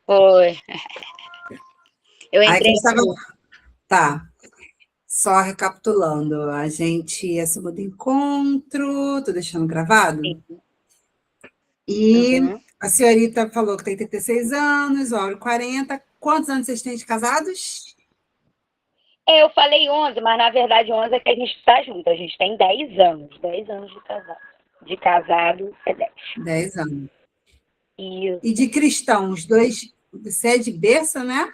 Foi. Eu Aí que a entrei gente estava. assim. Tá, só recapitulando. A gente ia se mudar encontro, tô deixando gravado. E Uhum. a senhorita falou que tem 36 anos, o Auro 40. Quantos anos vocês têm de casados? Eu falei 11, mas na verdade 11 é que a gente está junto. A gente tem 10 anos. 10 anos de casado. De casado é 10. 10 anos. E Isso. de cristão, os dois, você é de berço, né?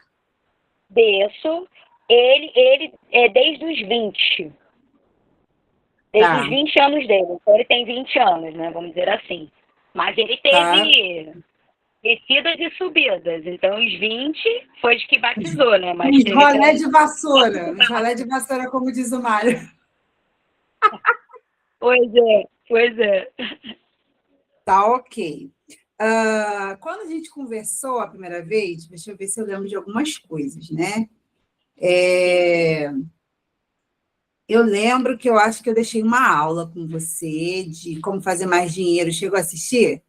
Berço. Ele é desde os 20. Desde os Tá, 20 anos dele. Então ele tem 20 anos, né? Vamos dizer assim. Mas ele tá. teve descidas e subidas. Então os 20 foi de que batizou, né? Mas Uns teve rolé aquela. de vassoura, uns rolé de vassoura, como diz o Mário. Pois é, pois é. Tá, ok. Quando a gente conversou a primeira vez, deixa eu ver se eu lembro de algumas coisas, né? Sim. Eu lembro que eu acho que eu deixei uma aula com você de como fazer mais dinheiro. Chegou a assistir?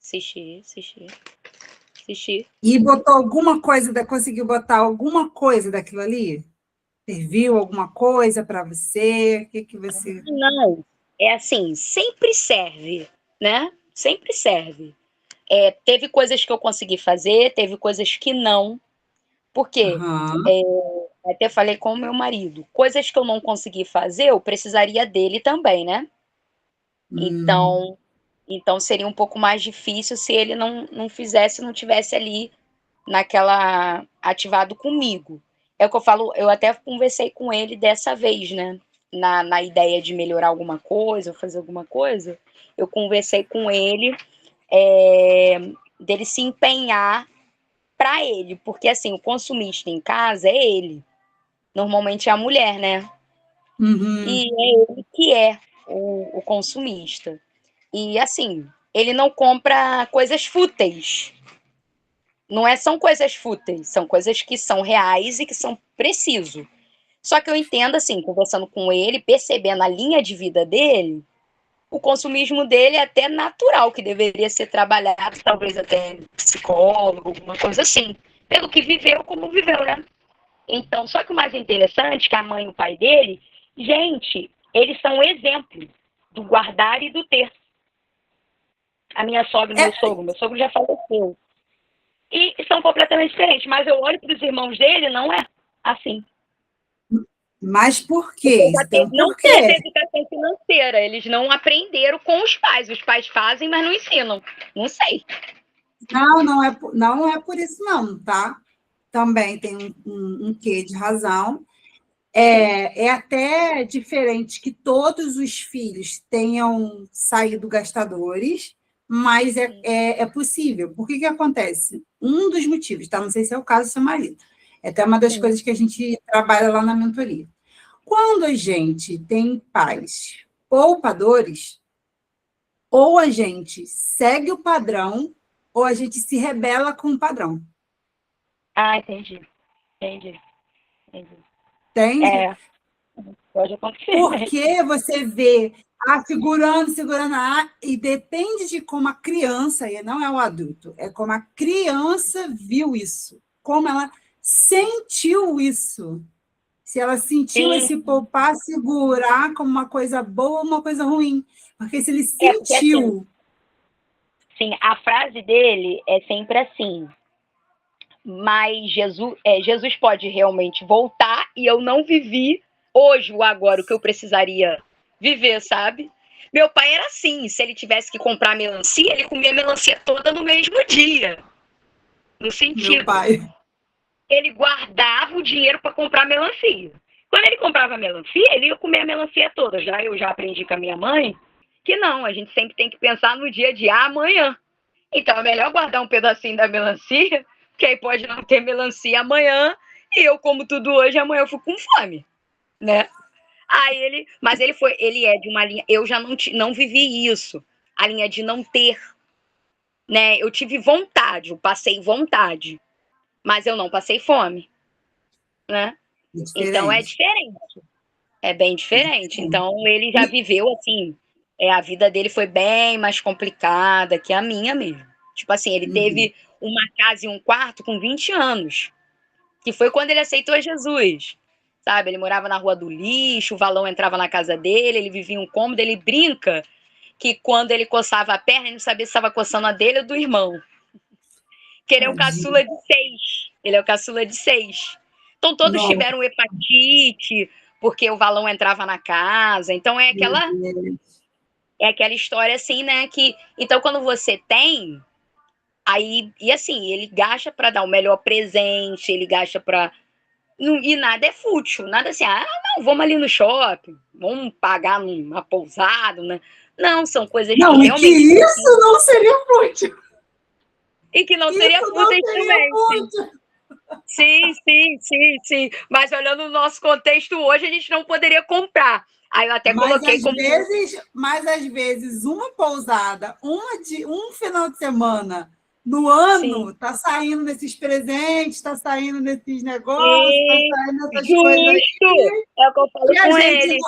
Assisti. E botou alguma coisa, conseguiu botar alguma coisa daquilo ali? Serviu alguma coisa para você? O que que você. Não, é assim, sempre serve, né? Sempre serve. Teve coisas que eu consegui fazer, teve coisas que não. Por quê? Aham. É, até falei com o meu marido. Coisas que eu não consegui fazer, eu precisaria dele também, né? Hum, Então seria um pouco mais difícil se ele não fizesse, não tivesse ali naquela ativado comigo. É o que eu falo, eu até conversei com ele dessa vez, né? Na ideia de melhorar alguma coisa, ou fazer alguma coisa, eu conversei com ele é, dele se empenhar para ele, porque assim, o consumista em casa é ele, normalmente é a mulher, né? uhum. E é ele que é o consumista. E assim, ele não compra coisas fúteis. Não são coisas fúteis, são coisas que são reais e que são preciso. Só que eu entendo assim, conversando com ele, percebendo a linha de vida dele, o consumismo dele é até natural, que deveria ser trabalhado, talvez até psicólogo, alguma coisa assim, pelo que viveu, como viveu, né? Então, só que o mais interessante é que a mãe e o pai dele, gente, eles são exemplo do guardar e do ter. A minha sogra e meu sogro já faleceu. E são completamente diferentes, mas eu olho para os irmãos dele, não é assim. Mas por Porque quê? Isso tem um não teve porquê. educação financeira, eles não aprenderam com os pais fazem, mas não ensinam. Não sei. Não, não é por isso, não, tá? Também tem um quê de razão. É até diferente que todos os filhos tenham saído gastadores, mas é possível. Por que que acontece? Um dos motivos, tá? Não sei se é o caso do seu marido. É até uma das Sim. coisas que a gente trabalha lá na mentoria. Quando a gente tem pais poupadores, ou a gente segue o padrão, ou a gente se rebela com o padrão. Ah, entendi. Entendi. Entendi. Entende? É, pode acontecer. Porque você vê segurando, e depende de como a criança, e não é o adulto, é como a criança viu isso, como ela sentiu isso. Se ela sentiu Sim, esse poupar, segurar como uma coisa boa ou uma coisa ruim. Porque se ele porque assim, sentiu. sim, a frase dele é sempre assim, mas Jesus pode realmente voltar e eu não vivi hoje, o agora, o que eu precisaria viver, sabe? Meu pai era assim, se ele tivesse que comprar melancia, ele comia a melancia toda no mesmo dia. No Meu sentido, pai. ele guardava o dinheiro para comprar melancia. Quando ele comprava melancia, ele ia comer a melancia toda. Eu já aprendi com a minha mãe que não, a gente sempre tem que pensar no dia de amanhã. Então é melhor guardar um pedacinho da melancia, que aí pode não ter melancia amanhã, e eu como tudo hoje, amanhã eu fico com fome, né? Mas ele é de uma linha, eu já não vivi isso, a linha de não ter, né? Eu tive vontade, eu passei vontade, mas eu não passei fome, né? É Então diferente. é bem É diferente. diferente. Então ele já viveu assim, a vida dele foi bem mais complicada que a minha mesmo. Tipo assim, ele teve uma casa e um quarto com 20 anos, que foi quando ele aceitou Jesus. Sabe, ele morava na Rua do Lixo, o Valão entrava na casa dele, ele vivia em um cômodo, ele brinca que quando ele coçava a perna, ele não sabia se estava coçando a dele ou do irmão. Que ele é o Tadinho. caçula de 6. Ele é o caçula de 6. Então todos Não, tiveram hepatite, porque o Valão entrava na casa. Então meu Deus. é aquela história assim, né? Que então quando você tem, aí e assim, ele gasta para dar o melhor presente, ele gasta para e nada é fútil, nada assim, não, vamos ali no shopping, vamos pagar numa pousada, né? Não, são coisas que Não, e que realmente isso não seria fútil. e que não seria Isso não fúteis seria também. fútil. Sim, sim, sim, sim. Mas olhando o nosso contexto hoje, a gente não poderia comprar. Aí eu até coloquei como. Mas às vezes, uma pousada, um final de semana no Sim. ano, está saindo nesses presentes, está saindo nesses negócios, está E saindo nessas coisas justo! aí, É o que eu falo que a com gente, ele.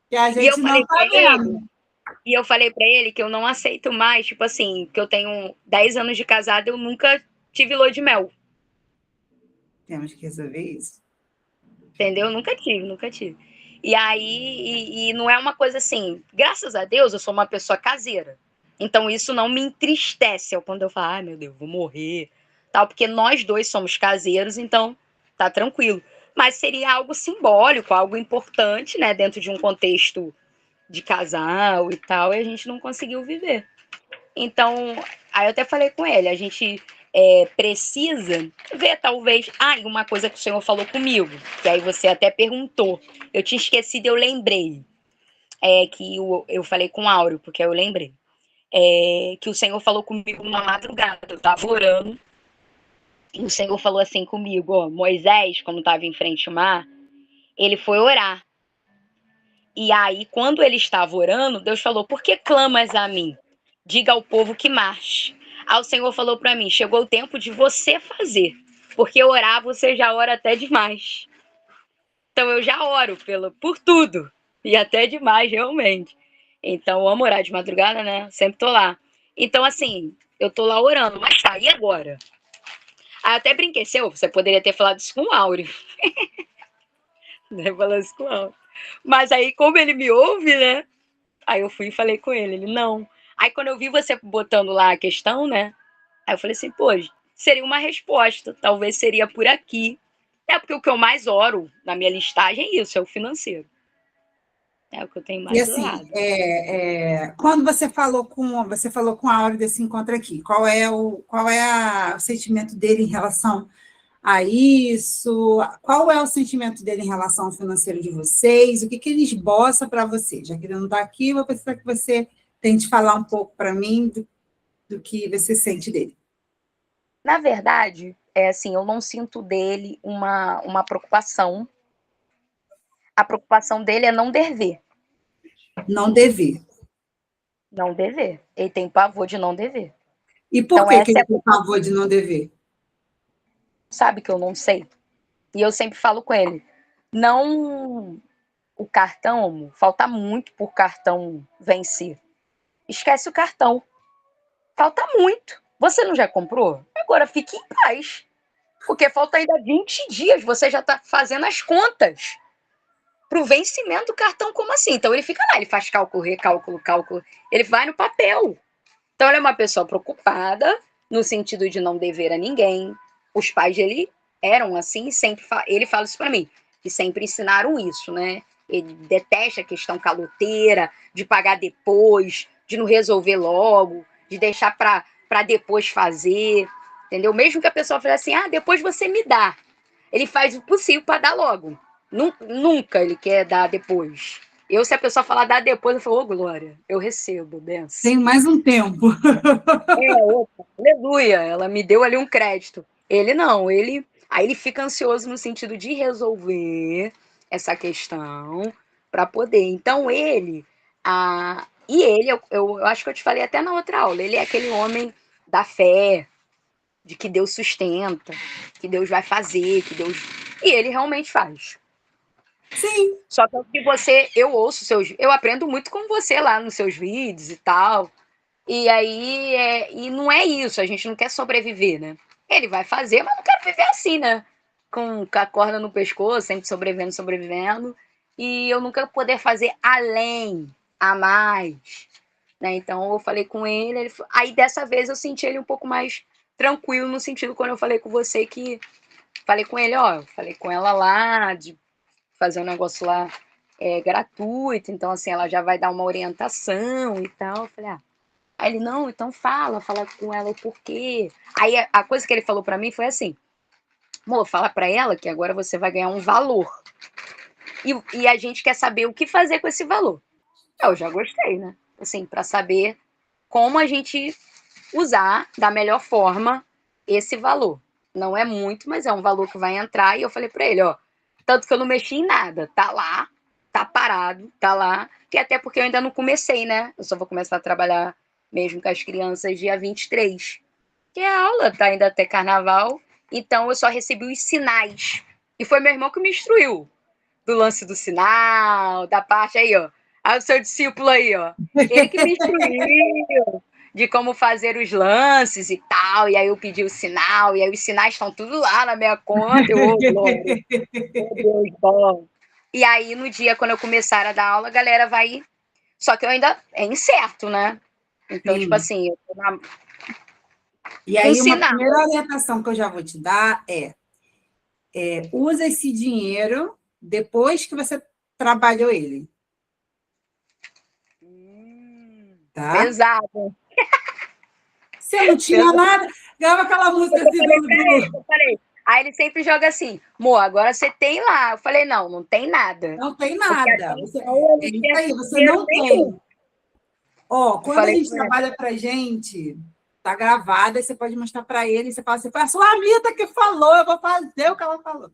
que a E eu gente não falei está para ele, vendo. e eu falei para ele que eu não aceito mais, tipo assim, que eu tenho 10 anos de casada, eu nunca tive lua de mel. Temos que resolver isso. Entendeu? Nunca tive, nunca tive. E aí, e não é uma coisa assim, graças a Deus, eu sou uma pessoa caseira. Então isso não me entristece quando eu falo, ai meu Deus, vou morrer, tal, porque nós dois somos caseiros, então tá tranquilo. Mas seria algo simbólico, algo importante, né, dentro de um contexto de casal e tal, e a gente não conseguiu viver. Então, aí eu até falei com ele, a gente precisa ver, talvez. Ah, e uma coisa que o senhor falou comigo, que aí você até perguntou. Eu tinha esquecido, eu lembrei. Que eu falei com o Áureo, porque eu lembrei. Que o senhor falou comigo uma madrugada, eu estava orando, e o senhor falou assim comigo, ó, Moisés, quando estava em frente ao mar, ele foi orar. E aí, quando ele estava orando, Deus falou: Por que clamas a mim? Diga ao povo que marche. Aí o Senhor falou para mim: Chegou o tempo de você fazer, porque orar você já ora até demais. Então eu já oro por tudo, e até demais, realmente. Então eu amo orar de madrugada, né? Sempre tô lá. Então, assim, eu tô lá orando, mas tá, e agora? Aí eu até brinquei, você poderia ter falado isso com o Áureo. Né? Falando isso com o Áureo. Mas aí, como ele me ouve, né? Aí eu fui e falei com ele, não. Aí quando eu vi você botando lá a questão, né? Aí eu falei assim, pô, seria uma resposta, talvez seria por aqui. Porque o que eu mais oro na minha listagem é isso, é o financeiro. É o que eu tenho E mais assim, orado. quando você falou com a Áurea desse encontro aqui, qual é o sentimento dele em relação a isso? Qual é o sentimento dele em relação ao financeiro de vocês? O que ele esboça para você? Já que ele não está aqui, eu vou precisar que você tente falar um pouco para mim do que você sente dele. Na verdade, é assim, eu não sinto dele uma preocupação. A preocupação dele é não dever. Não dever. Não dever. Ele tem pavor de não dever. E por Então, que essa é ele a tem pavor de não dever? sabe que eu não sei. E eu sempre falo com ele, não o cartão, falta muito por cartão vencer. Esquece o cartão. Falta muito. Você não já comprou? Agora fique em paz. Porque falta ainda 20 dias. Você já está fazendo as contas para o vencimento do cartão. Como assim? Então ele fica lá, ele faz cálculo, recálculo, cálculo. Ele vai no papel. Então ele é uma pessoa preocupada, no sentido de não dever a ninguém. Os pais dele eram assim, sempre ele fala isso para mim, que sempre ensinaram isso, né? Ele detesta a questão caloteira, de pagar depois, de não resolver logo, de deixar para depois fazer, entendeu? Mesmo que a pessoa fale assim, depois você me dá. Ele faz o possível para dar logo. Nunca ele quer dar depois. Se a pessoa falar dar depois, eu falo, Glória, eu recebo, benção. Tem mais um tempo. Opa, aleluia, ela me deu ali um crédito. Ele não, aí ele fica ansioso no sentido de resolver essa questão para poder. Então eu acho que eu te falei até na outra aula, ele é aquele homem da fé, de que Deus sustenta, que Deus vai fazer, e ele realmente faz. Sim, Só que eu aprendo muito com você lá nos seus vídeos e tal. E aí, e não é isso, a gente não quer sobreviver, né? Ele vai fazer, mas não quero viver assim, né? Com a corda no pescoço, sempre sobrevivendo, sobrevivendo. E eu nunca poder fazer além, a mais, né? Então eu falei com ele, aí dessa vez eu senti ele um pouco mais tranquilo, no sentido quando eu falei com você que falei com ele, ó, falei com ela lá de fazer um negócio lá gratuito, então assim, ela já vai dar uma orientação e tal. Eu falei, aí ele, não, então fala com ela o porquê. Aí a coisa que ele falou pra mim foi assim, amor, fala pra ela que agora você vai ganhar um valor. E a gente quer saber o que fazer com esse valor. Eu já gostei, né? Assim, pra saber como a gente usar da melhor forma esse valor. Não é muito, mas é um valor que vai entrar. E eu falei pra ele, ó, tanto que eu não mexi em nada. Tá lá, tá parado, tá lá. Que até porque eu ainda não comecei, né? Eu só vou começar a trabalhar mesmo com as crianças dia 23. Que é a aula, tá ainda até carnaval. Então eu só recebi os sinais. E foi meu irmão que me instruiu do lance do sinal, da parte aí, ó. Aí o seu discípulo aí, ó. Ele que me instruiu de como fazer os lances e tal. E aí eu pedi o sinal, e aí os sinais estão tudo lá na minha conta. Eu, oh, glória, meu Deus, bom. E aí, no dia, quando eu começar a dar aula, a galera vai. Só que eu ainda. É incerto, né? Então, tipo Sim. assim, eu tô E com aí, uma sinal. primeira orientação que eu já vou te dar usa esse dinheiro depois que você trabalhou ele, tá? Pesado. Você não tinha Pesado. nada, grava aquela música assim Eu falei. Aí ele sempre joga assim, Mo, agora você tem lá. Eu falei, não, não tem nada. não tem Porque até nada. então eu É não isso tinha aí, você dinheiro não nenhum. tem. Ó, Eu quando a falei gente com ele. trabalha para gente, tá gravada, você pode mostrar para ele, você fala assim, foi a Sulamita que falou, eu vou fazer o que ela falou.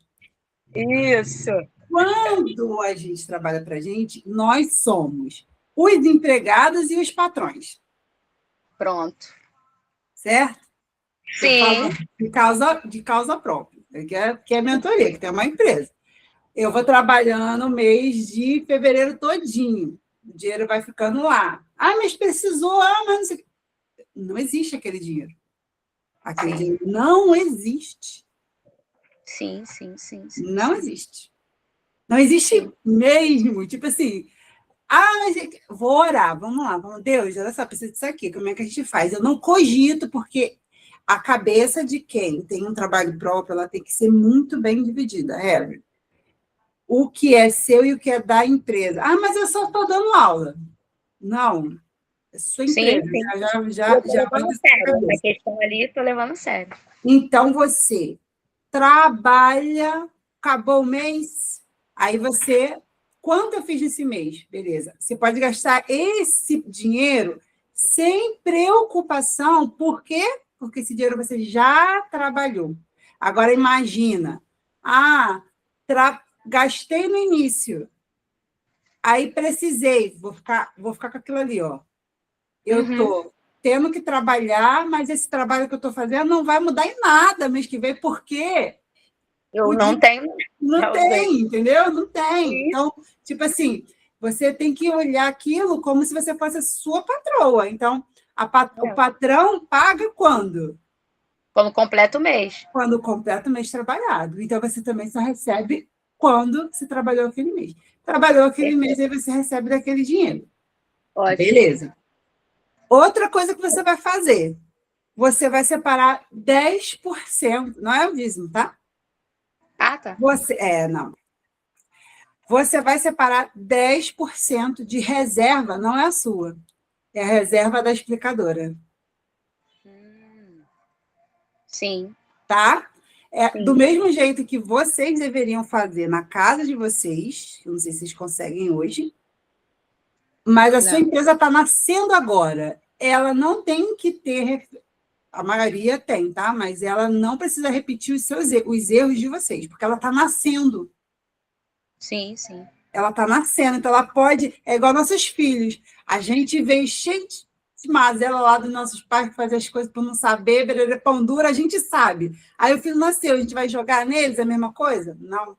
Isso. Quando a gente trabalha para a gente, nós somos os empregados e os patrões, Pronto. certo? Estou Sim. falando de causa própria, que é mentoria, que tem uma empresa. Eu vou trabalhando o mês de fevereiro todinho. O dinheiro vai ficando lá. Ah, mas precisou, mas não sei. Não existe aquele dinheiro. Aquele Sim. dinheiro não existe. Sim, sim, sim, sim, Não sim. existe. Não existe Sim. mesmo. Tipo assim, mas vou orar, vamos lá, vamos, Deus, olha só, preciso disso aqui, como é que a gente faz? Eu não cogito, porque a cabeça de quem tem um trabalho próprio, ela tem que ser muito bem dividida, Herbert. O que é seu e o que é da empresa. Ah, mas eu só estou dando aula. Não, é sua Sim, empresa, sim. já, E já, eu tô já levando manda a isso na sério. Essa cabeça. questão ali, tô levando a sério. Então, você trabalha, acabou o mês, aí você. Quanto eu fiz nesse mês? Beleza. Você pode gastar esse dinheiro sem preocupação. Por quê? Porque esse dinheiro você já trabalhou. Agora, imagina. Gastei no início. Aí precisei, vou ficar com aquilo ali, ó. Eu Uhum. estou tendo que trabalhar, mas esse trabalho que eu estou fazendo não vai mudar em nada mês que vem, porque Eu o não dinheiro tenho. não Eu sei. tem, entendeu? Não tem. Sim. Então, tipo assim, você tem que olhar aquilo como se você fosse a sua patroa. Então, o patrão paga quando? Quando completa o mês. Quando completa o mês trabalhado. Então, você também só recebe quando você trabalhou aquele mês. Trabalhou aquele mês, Perfeito. aí você recebe daquele dinheiro. Ótimo. Beleza. Outra coisa que você vai fazer, você vai separar 10%, não é o dízimo, tá? Ah, tá. Não. Você vai separar 10% de reserva, não é a sua, é a reserva da explicadora, Sim, tá? Do sim. mesmo jeito que vocês deveriam fazer na casa de vocês, eu não sei se vocês conseguem hoje, mas a sua Não. empresa está nascendo agora. Ela não tem que ter, a maioria tem, tá? Mas ela não precisa repetir os erros de vocês, porque ela está nascendo. Sim, sim. Ela está nascendo, então ela pode. É igual nossos filhos. A gente veio cheio de mazela lá dos nossos pais que fazem as coisas por não saber, bererê, pão duro, a gente sabe. Aí o filho nasceu, a gente vai jogar neles a mesma coisa? Não.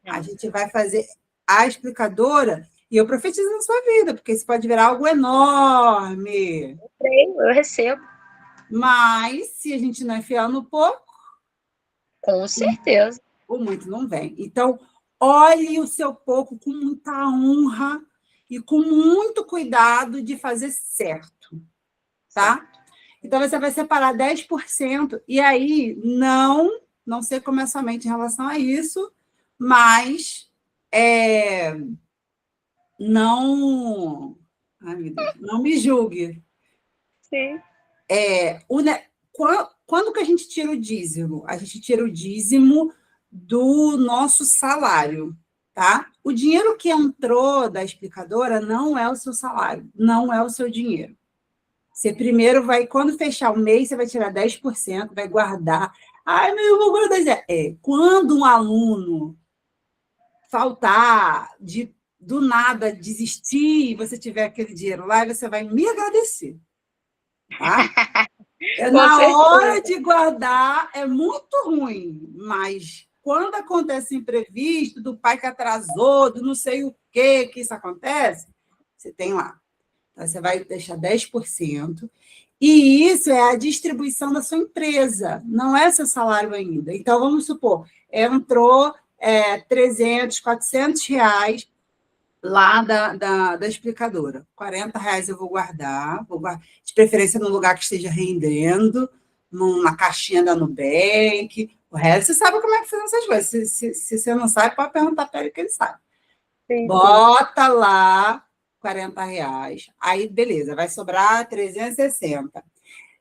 A Não. gente vai fazer a explicadora, E eu profetizo na sua vida, porque isso pode virar algo enorme. Eu recebo. Mas, se a gente não é fiel no pouco, com certeza, o muito não vem. Então, olhe o seu pouco com muita honra e com muito cuidado de fazer certo, tá? Então, você vai separar 10%, e aí, não sei como é sua mente em relação a isso, mas não, ai, meu Deus, não me julgue. Sim. Quando que a gente tira o dízimo? A gente tira o dízimo do nosso salário, tá? O dinheiro que entrou da explicadora não é o seu salário, não é o seu dinheiro. Você primeiro vai, quando fechar o mês, você vai tirar 10%, vai guardar. Ai, meu, eu vou guardar. Quando um aluno faltar, do nada desistir, e você tiver aquele dinheiro lá, você vai me agradecer, tá? Na hora de guardar é muito ruim, mas quando acontece imprevisto, do pai que atrasou, do não sei o que isso acontece, você tem lá. Então, você vai deixar 10%, e isso é a distribuição da sua empresa, não é seu salário ainda. Então, vamos supor, entrou 300, R$ 400 lá da explicadora. R$ 40 eu vou guardar, de preferência num lugar que esteja rendendo, numa caixinha da Nubank. O resto, você sabe como é que fazem essas coisas. Se você não sabe, pode perguntar para ele que ele sabe. Sim, bota lá R$ 40. Aí, beleza, vai sobrar 360.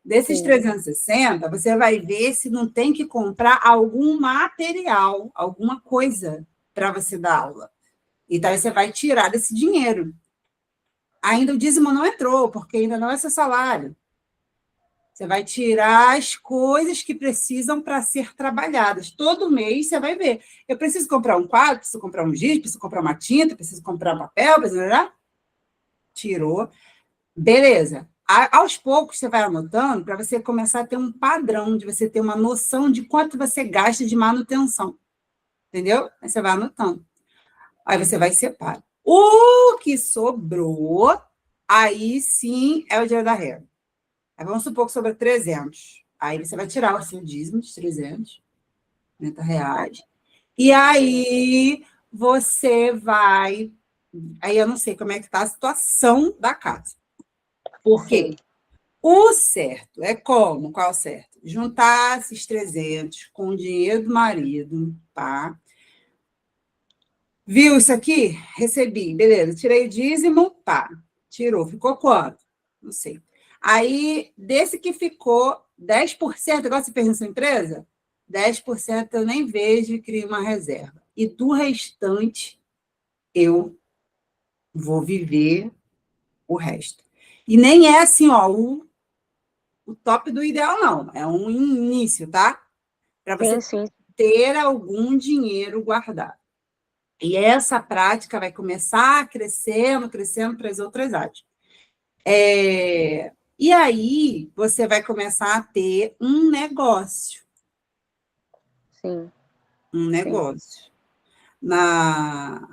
Desses 360, você vai ver se não tem que comprar algum material, alguma coisa para você dar aula. Então, você vai tirar desse dinheiro. Ainda o dízimo não entrou, porque ainda não é seu salário. Você vai tirar as coisas que precisam para ser trabalhadas. Todo mês você vai ver. Eu preciso comprar um quadro, preciso comprar um giz, preciso comprar uma tinta, preciso comprar papel, preciso... Tirou. Beleza. Aos poucos você vai anotando para você começar a ter um padrão, de você ter uma noção de quanto você gasta de manutenção. Entendeu? Aí você vai anotando. Aí você vai separar. O que sobrou, aí sim é o dinheiro da renda. Aí vamos supor que sobra 300. Aí você vai tirar o seu dízimo de R$ 300. E aí você vai... Aí eu não sei como é que está a situação da casa. Por quê? O certo é como? Qual é o certo? Juntar esses 300 com o dinheiro do marido, tá? Viu isso aqui? Recebi, beleza. Tirei o dízimo, pá. Tirou. Ficou quanto? Não sei. Aí, desse que ficou 10%, igual você fez na sua empresa, 10% eu nem vejo e crio uma reserva. E do restante, eu vou viver o resto. E nem é assim, ó, o top do ideal, não. É um início, tá? Para você ter algum dinheiro guardado. E essa prática vai começar crescendo para as outras áreas. E aí, você vai começar a ter um negócio. Sim. Um negócio.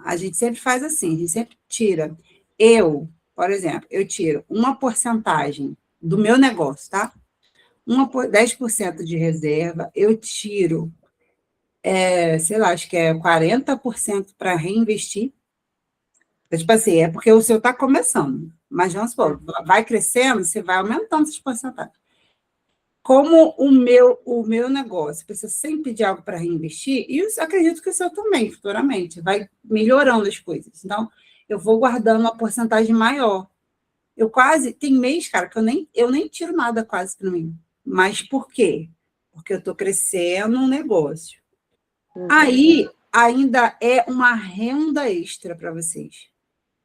A gente sempre faz assim, a gente sempre tira. Por exemplo, eu tiro uma porcentagem do meu negócio, tá? 10% de reserva, eu tiro, sei lá, acho que é 40% para reinvestir. Tipo assim, é porque o seu está começando, mas vamos supor, vai crescendo, você vai aumentando essas porcentagens. Como o meu negócio precisa sempre de algo para reinvestir, e eu acredito que o seu também, futuramente, vai melhorando as coisas. Então, eu vou guardando uma porcentagem maior. Tem mês, cara, que eu nem tiro nada quase para mim. Mas por quê? Porque eu estou crescendo um negócio. Aí, ainda é uma renda extra para vocês.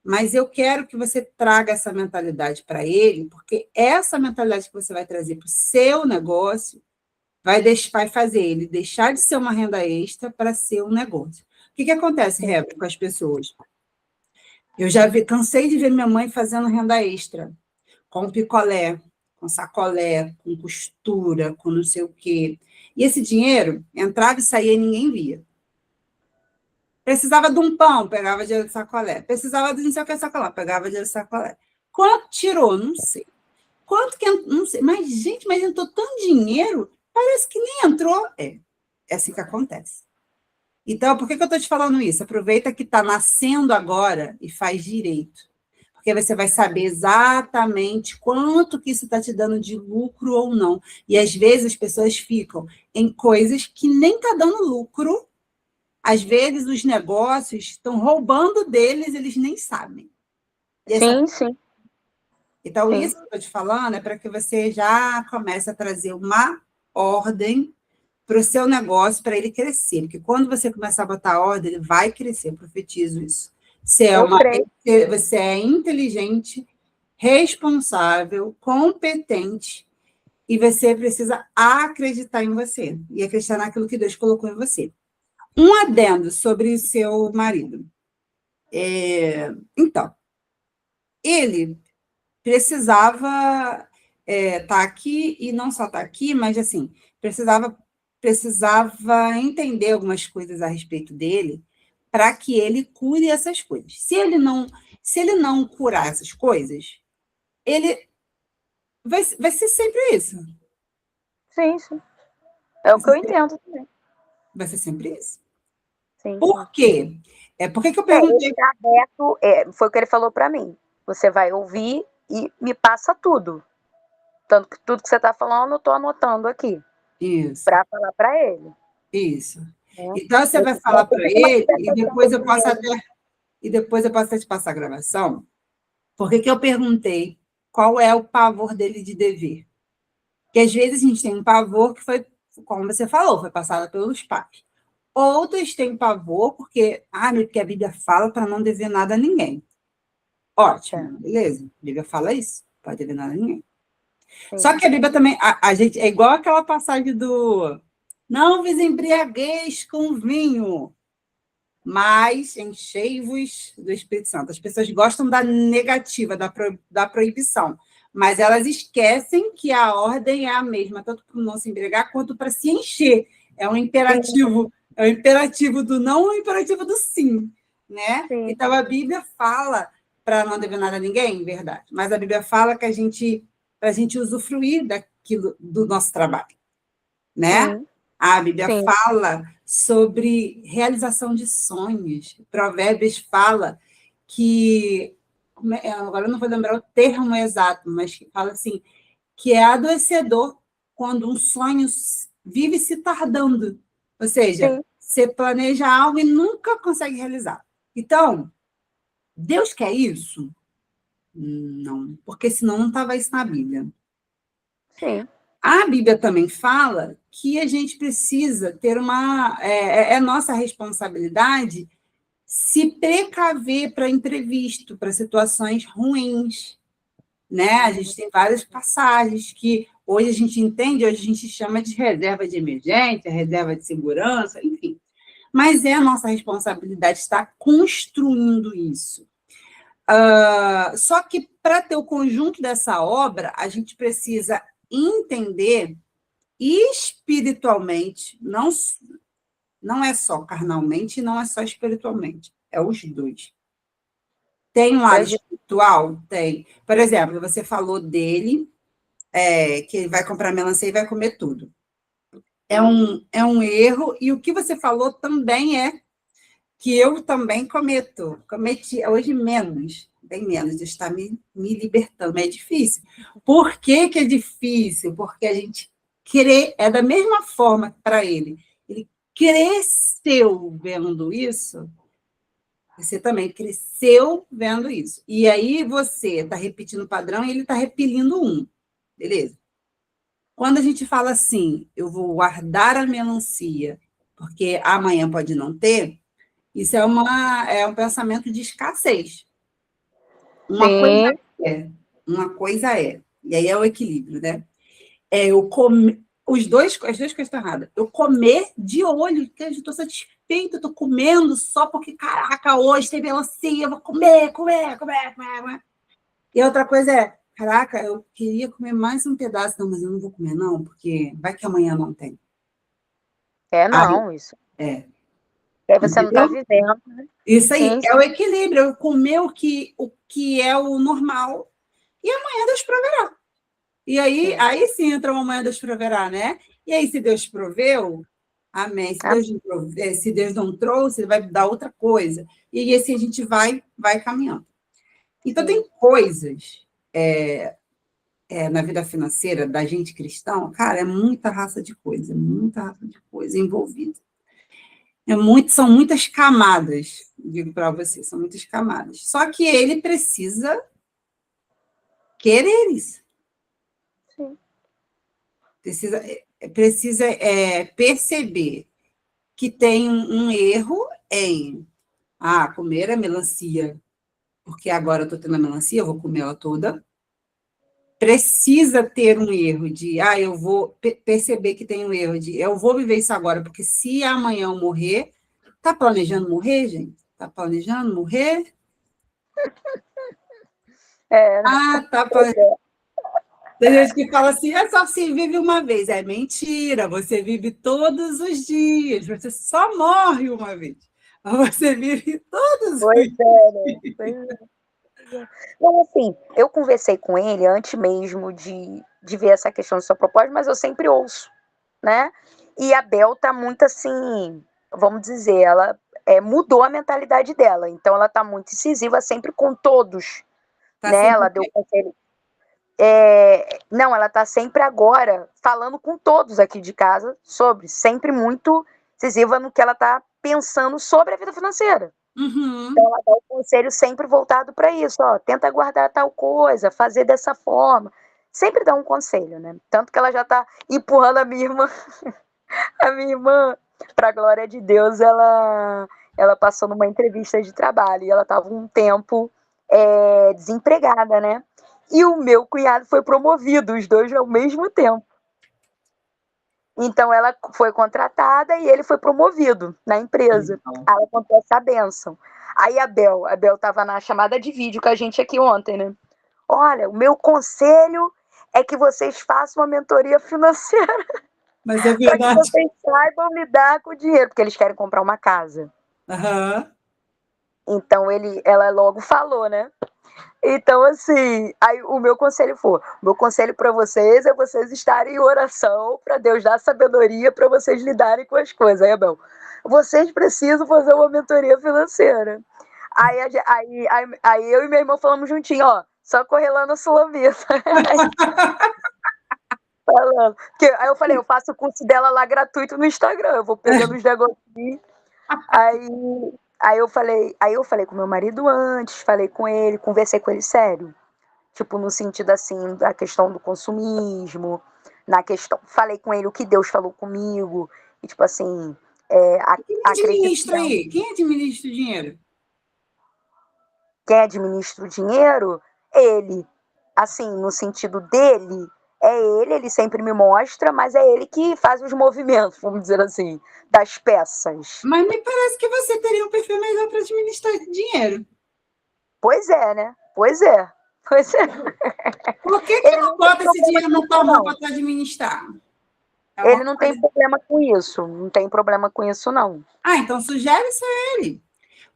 Mas eu quero que você traga essa mentalidade para ele, porque essa mentalidade que você vai trazer para o seu negócio vai fazer ele deixar de ser uma renda extra para ser um negócio. O que acontece, Rebeca, com as pessoas? Eu já cansei de ver minha mãe fazendo renda extra, com picolé, com sacolé, com costura, com não sei o quê. E esse dinheiro entrava e saía e ninguém via. Precisava de um pão, pegava dinheiro de sacolé. Precisava de não sei o que sacolé, pegava dinheiro de sacolé. Quanto tirou? Não sei. Quanto que não sei. Mas, gente, mas entrou tanto dinheiro, parece que nem entrou. É assim que acontece. Então, por que eu estou te falando isso? Aproveita que está nascendo agora e faz direito. Porque você vai saber exatamente quanto que isso está te dando de lucro ou não. E às vezes as pessoas ficam em coisas que nem está dando lucro. Às vezes os negócios estão roubando deles, eles nem sabem. Sim, sim, Então, sim. isso que eu estou te falando é para que você já comece a trazer uma ordem para o seu negócio, para ele crescer. Porque quando você começar a botar ordem, ele vai crescer, eu profetizo isso. Eu creio. Você é inteligente, responsável, competente, e você precisa acreditar em você e acreditar naquilo que Deus colocou em você. Um adendo sobre o seu marido. Então, ele precisava estar aqui, e não só estar aqui, mas assim, precisava entender algumas coisas a respeito dele para que ele cure essas coisas. Se ele não curar essas coisas, ele vai ser sempre isso. Sim, sim. É o Vai que eu ser, entendo também. vai ser sempre isso. Sim, sim. Por quê? Por que eu Ele perguntei? está aberto, foi o que ele falou para mim. Você vai ouvir e me passa tudo. Tanto que tudo que você está falando, eu estou anotando aqui Isso, para falar para ele. isso. Né? Então, você vai Eu falar para pedi uma ele, interpretação com ele. e depois eu posso até te passar a gravação. Por que eu perguntei qual é o pavor dele de dever? Porque às vezes a gente tem um pavor que foi, como você falou, foi passado pelos pais. Outros têm pavor porque a Bíblia fala para não dever nada a ninguém. É, Ótimo, beleza. A Bíblia fala isso, não pode dever nada a ninguém. sim, Só que a Bíblia também, a gente, é igual aquela passagem do não vos embriagueis com vinho, mas enchei-vos do Espírito Santo. As pessoas gostam da negativa, da proibição, mas elas esquecem que a ordem é a mesma, tanto para não se embriagar quanto para se encher. sim, É um imperativo do não, um imperativo do sim, né? sim, Então a Bíblia fala para não dever nada a ninguém, verdade, mas a Bíblia fala que para a gente usufruir daquilo do nosso trabalho, né? sim, A Bíblia sim, fala sobre realização de sonhos. Provérbios fala que, agora eu não vou lembrar o termo exato, mas que fala assim, que é adoecedor quando um sonho vive se tardando. Ou seja, sim, você planeja algo e nunca consegue realizar. Então, Deus quer isso? Não, porque senão não estava isso na Bíblia. sim, A Bíblia também fala que a gente precisa ter é nossa responsabilidade se precaver para imprevisto, para situações ruins, né? A gente tem várias passagens que hoje a gente entende, hoje a gente chama de reserva de emergência, reserva de segurança, enfim. Mas é a nossa responsabilidade estar construindo isso. Só que para ter o conjunto dessa obra, a gente precisa entender espiritualmente, não é só carnalmente e não é só espiritualmente, é os dois. Tem um lado acredito. espiritual? Tem. Por exemplo, você falou dele, que ele vai comprar melancia e vai comer tudo. É um erro, e o que você falou também é que eu também cometi, hoje menos, bem menos, de estar me libertando, mas é difícil. Por que que é difícil? Porque a gente é da mesma forma para ele. Ele cresceu vendo isso, você também cresceu vendo isso. E aí você está repetindo o padrão e ele está repelindo um. Beleza? Quando a gente fala assim, eu vou guardar a melancia, porque amanhã pode não ter, isso é um pensamento de escassez. Uma coisa Sim, é, uma coisa é, e aí é o equilíbrio, né? Eu comer, as duas coisas estão erradas. Eu comer de olho, que eu estou satisfeita, estou comendo só porque, caraca, hoje tem melancia, eu vou comer, comer, comer, comer, comer. E a outra coisa é, caraca, eu queria comer mais um pedaço, não, mas eu não vou comer, não, porque vai que amanhã não tem. é Aí, não, isso. é. E aí você não está Entendeu? vivendo, né? Isso aí, Sim, é o sim. equilíbrio, é comer o que é o normal, e amanhã Deus proverá. E Sim. aí sim entra o amanhã Deus proverá, né? E aí, se Deus proveu, amém. Se Ah, Deus não se Deus não trouxe, ele vai dar outra coisa. E assim a gente vai caminhando. Então, sim. tem coisas na vida financeira da gente cristão, cara, é muita raça de coisa envolvida. São muitas camadas, digo para você, são muitas camadas. Só que ele precisa querer isso, Sim. precisa perceber que tem um erro em comer a melancia, porque agora eu estou tendo a melancia, eu vou comer ela toda. Precisa ter um erro de, eu vou perceber que tem um erro de, eu vou viver isso agora, porque se amanhã eu morrer, tá planejando morrer, gente? Tá planejando morrer? É, né? Tá Pois planejando. é. Tem gente que fala assim, é só se vive uma vez. É mentira, você vive todos os dias, você só morre uma vez. Você vive todos os Pois dias. é, né? Pois é. Não, assim, eu conversei com ele antes mesmo de ver essa questão do seu propósito, mas eu sempre ouço, né? E a Bel tá muito assim, vamos dizer, ela mudou a mentalidade dela, então ela tá muito incisiva sempre com todos, Tá né? sempre. Ela deu conselho. Não, ela tá sempre agora falando com todos aqui de casa sobre, sempre muito incisiva no que ela tá pensando sobre a vida financeira. Então, Uhum. ela dá o conselho sempre voltado para isso, ó, tenta guardar tal coisa, fazer dessa forma. Sempre dá um conselho, né? Tanto que ela já tá empurrando a minha irmã, para a glória de Deus, ela passou numa entrevista de trabalho e ela estava um tempo desempregada, né? E o meu cunhado foi promovido, os dois ao mesmo tempo. Então ela foi contratada e ele foi promovido na empresa. Aí ela contou essa benção. Aí a Bel estava na chamada de vídeo com a gente aqui ontem, né? Olha, o meu conselho é que vocês façam uma mentoria financeira Mas é para que verdade. vocês saibam lidar com o dinheiro, porque eles querem comprar uma casa. Aham. Então ela logo falou, né? Então, assim, aí meu conselho para vocês é vocês estarem em oração para Deus dar sabedoria para vocês lidarem com as coisas. Aí, Abel, vocês precisam fazer uma mentoria financeira. Aí eu e meu irmão falamos juntinho, ó, só correr lá na Sulamita. Falando. Aí eu falei, eu faço o curso dela lá gratuito no Instagram, eu vou pegando os negocinhos. Aí, aí eu falei com meu marido antes, falei com ele, conversei com ele sério. Tipo, no sentido assim, da questão do consumismo, na questão. Falei com ele o que Deus falou comigo, e tipo assim, Quem acredito que administra aí? Quem administra o dinheiro? quem administra o dinheiro, ele. Assim, no sentido dele, ele sempre me mostra, mas é ele que faz os movimentos, vamos dizer assim, das peças. Mas me parece que você teria um perfil melhor para administrar dinheiro. Pois é, né? Pois é. Pois é. Por que Ele não não tem bota esse problema dinheiro com na tua isso, mão não. para tu administrar? É uma Ele não tem coisa. problema com isso. Não tem problema com isso, não. Então sugere isso a ele.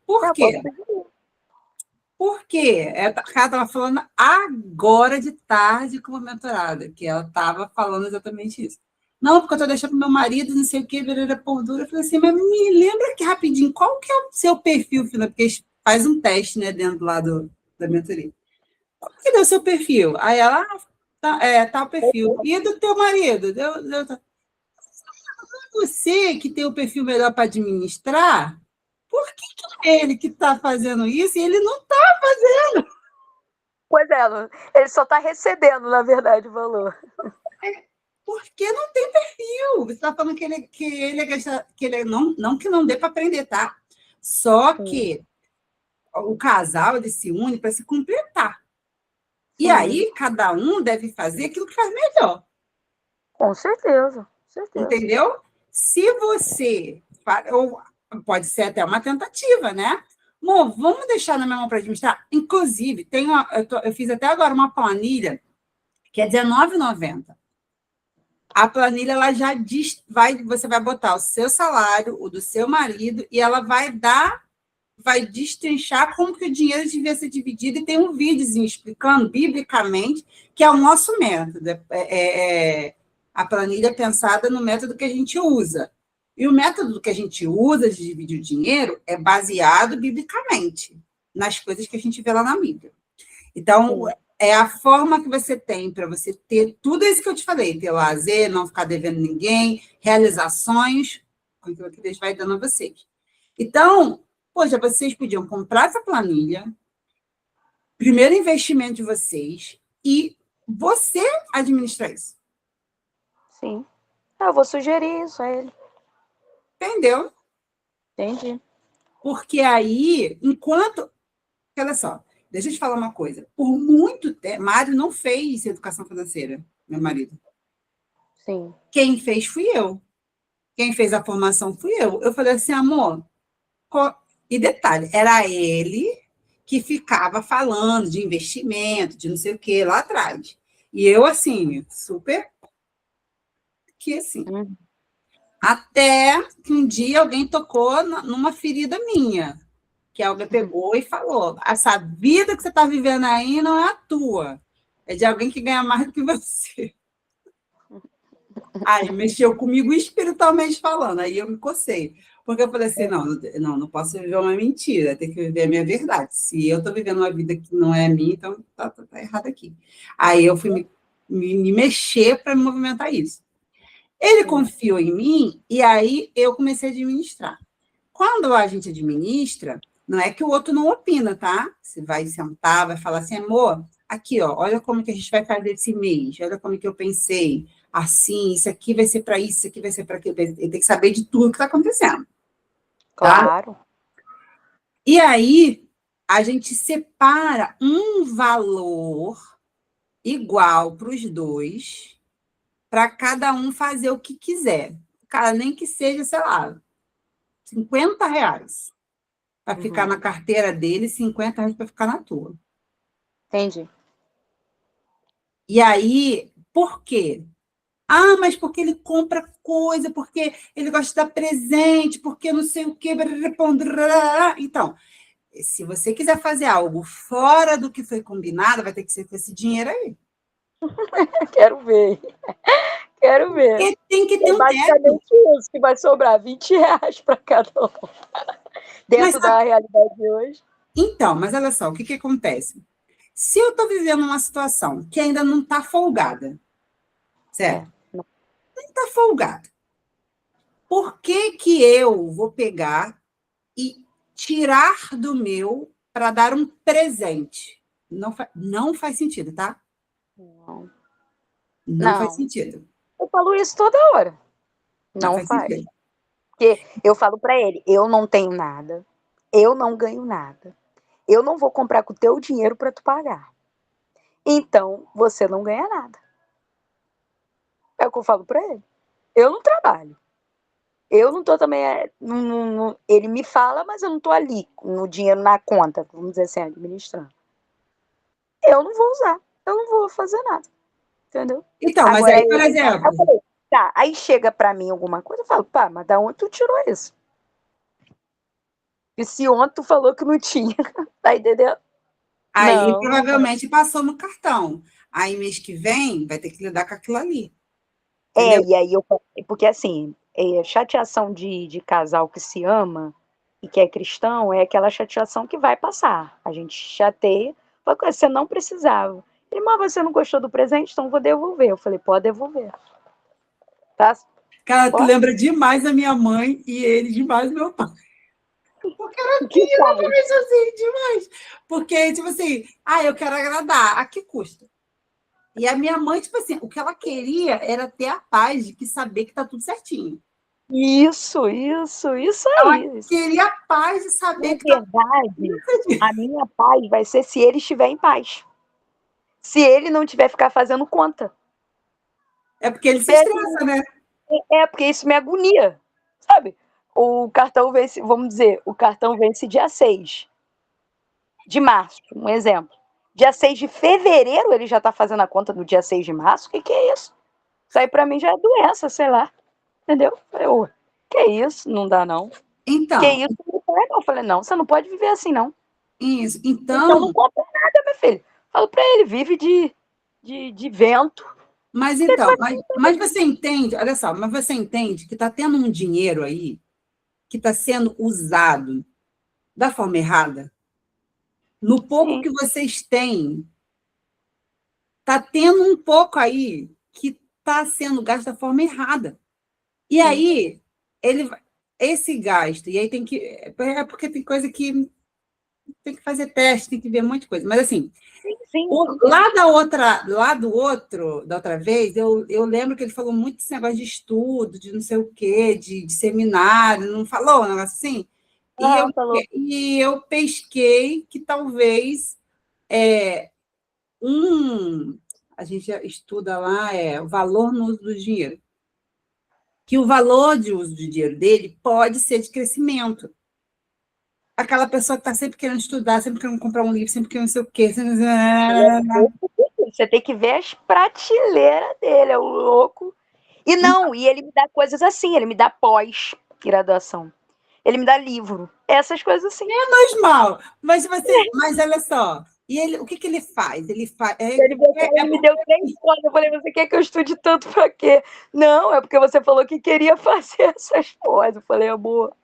Por Eu posso quê? pedir. Porque ela estava falando agora de tarde com uma mentorada, que ela estava falando exatamente isso. Não, porque eu estou deixando para meu marido, não sei o que, vereda por dura. Eu falei assim, mas me lembra aqui rapidinho, qual que é o seu perfil, filha? Porque faz um teste, né, dentro lá da mentoria. Qual que é o seu perfil? Aí ela, tá o perfil. E do teu marido? Você que tem o perfil melhor para administrar, por que é ele que está fazendo isso e ele não está fazendo? Pois é, ele só está recebendo, na verdade, o valor. Porque não tem perfil. Você está falando que ele é gastar, que ele não que não dê para aprender, tá? Só Sim, que o casal ele se une para se completar. E sim, aí cada um deve fazer aquilo que faz melhor. com certeza, com certeza. Entendeu? Se você. Ou pode ser até uma tentativa, né? Amor, vamos deixar na minha mão para administrar? Inclusive, eu fiz até agora uma planilha que é R$19,90. A planilha ela já diz, você vai botar o seu salário, o do seu marido, e ela vai destrinchar como que o dinheiro devia ser dividido, e tem um videozinho explicando, biblicamente, que é o nosso método. A planilha é pensada no método que a gente usa. E o método que a gente usa de dividir o dinheiro é baseado biblicamente nas coisas que a gente vê lá na Bíblia. Então, é a forma que você tem para você ter tudo isso que eu te falei, ter lazer, não ficar devendo ninguém, realizações, com aquilo que Deus vai dando a vocês. Então, poxa, vocês podiam comprar essa planilha, primeiro investimento de vocês, e você administrar isso. Sim. Eu vou sugerir isso a ele. Entendeu? Entendi. Porque aí, enquanto... Olha só, deixa eu te falar uma coisa. Por muito tempo, Mário não fez educação financeira, meu marido. Sim. Quem fez fui eu. Quem fez a formação fui eu. Eu falei assim, amor... E detalhe, era ele que ficava falando de investimento, de não sei o que, lá atrás. E eu, assim, super... que assim... Até que um dia alguém tocou numa ferida minha, que alguém pegou e falou, essa vida que você está vivendo aí não é a tua, é de alguém que ganha mais do que você. Aí mexeu comigo espiritualmente falando, aí eu me cocei. Porque eu falei assim, não posso viver uma mentira, tem que viver a minha verdade. Se eu estou vivendo uma vida que não é minha, então tá errado aqui. Aí eu fui me mexer para movimentar isso. Ele confiou em mim e aí eu comecei a administrar. Quando a gente administra, não é que o outro não opina, tá? Você vai sentar, vai falar assim, amor, aqui, ó, olha como que a gente vai fazer esse mês, olha como que eu pensei, assim, isso aqui vai ser para isso aqui vai ser para aquilo. Ele tem que saber de tudo que está acontecendo. Claro. Tá? E aí, a gente separa um valor igual para os dois, para cada um fazer o que quiser. Cara, nem que seja, sei lá, R$50 para ficar na carteira dele, R$50 para ficar na tua. Entendi. E aí, por quê? Ah, mas porque ele compra coisa, porque ele gosta de dar presente, porque não sei o quê. Então, se você quiser fazer algo fora do que foi combinado, vai ter que ser com esse dinheiro aí. Quero ver. Quero ver. Porque tem que ter um basicamente isso, que vai sobrar R$20 para cada um. Dentro da realidade de hoje. Então, mas olha só, o que acontece? Se eu estou vivendo uma situação que ainda não está folgada, certo? Não está folgada. Por que eu vou pegar e tirar do meu para dar um presente? Não faz sentido, tá? Não faz sentido. Eu falo isso toda hora. Não faz. Porque eu falo para ele, eu não tenho nada, eu não ganho nada. Eu não vou comprar com o teu dinheiro para tu pagar. Então, você não ganha nada. É o que eu falo para ele. Eu não trabalho. Eu não tô também... ele me fala, mas eu não tô ali, no dinheiro na conta, vamos dizer assim, administrando. Eu não vou usar. Eu não vou fazer nada. Entendeu? Então, mas aí, por exemplo... Eu falei, tá, aí chega para mim alguma coisa, eu falo, pá, mas da onde tu tirou isso? E se ontem tu falou que não tinha, tá entendendo? Aí não, provavelmente passou no cartão. Aí mês que vem vai ter que lidar com aquilo ali. Entendeu? E aí porque assim, chateação de casal que se ama e que é cristão é aquela chateação que vai passar. A gente chateia, porque você não precisava. Ele, mas você não gostou do presente, então vou devolver. Eu falei, pode devolver. Tá? Cara, tu lembra demais a minha mãe e ele demais meu pai. Porque era exatamente assim, demais. Porque, tipo assim, eu quero agradar, a que custa? E a minha mãe, tipo assim, o que ela queria era ter a paz de que saber que tá tudo certinho. Isso aí. Ela queria a paz de saber que tá tudo certinho. A minha paz vai ser se ele estiver em paz. Se ele não tiver ficar fazendo conta. É porque ele se estressa, né? Porque isso me agonia, sabe? O cartão vence, vamos dizer, o cartão vence dia 6 de março, um exemplo. Dia 6 de fevereiro ele já está fazendo a conta do dia 6 de março? O que é isso? Isso aí pra mim já é doença, sei lá. Entendeu? Eu falei, ô, que isso? Não dá, não. Que Então, isso? Não é, não. Eu falei, não, você não pode viver assim, não. isso. Então não Então, compra nada, meu filho. Falo pra ele, vive de vento. mas Ele então, fala, mas você entende, olha só, mas você entende que está tendo um dinheiro aí que está sendo usado da forma errada? No pouco sim, que vocês têm, está tendo um pouco aí que está sendo gasto da forma errada. E sim, aí, ele, esse gasto, e aí tem que. É porque tem coisa que tem que fazer teste, tem que ver um monte de coisa. Mas assim, sim, sim, lá do outro, da outra vez, eu lembro que ele falou muito desse negócio de estudo, de não sei o quê, de seminário, não falou um negócio assim? E eu, ah, falou. e eu pesquei que talvez é, um. A gente estuda lá o valor no uso do dinheiro. Que o valor de uso do dinheiro dele pode ser de crescimento. Aquela pessoa que está sempre querendo estudar, sempre querendo comprar um livro, sempre querendo não sei o quê. Você tem que ver as prateleiras dele, é o louco. E não, e ele me dá coisas assim, ele me dá pós-graduação. Ele me dá livro. Essas coisas assim. Faz mal, mas olha só, e ele, o que, que ele faz? Ele faz. Ele me deu 3 pós. Eu falei, você quer que eu estude tanto pra quê? Não, é porque você falou que queria fazer essas pós. Eu falei, amor,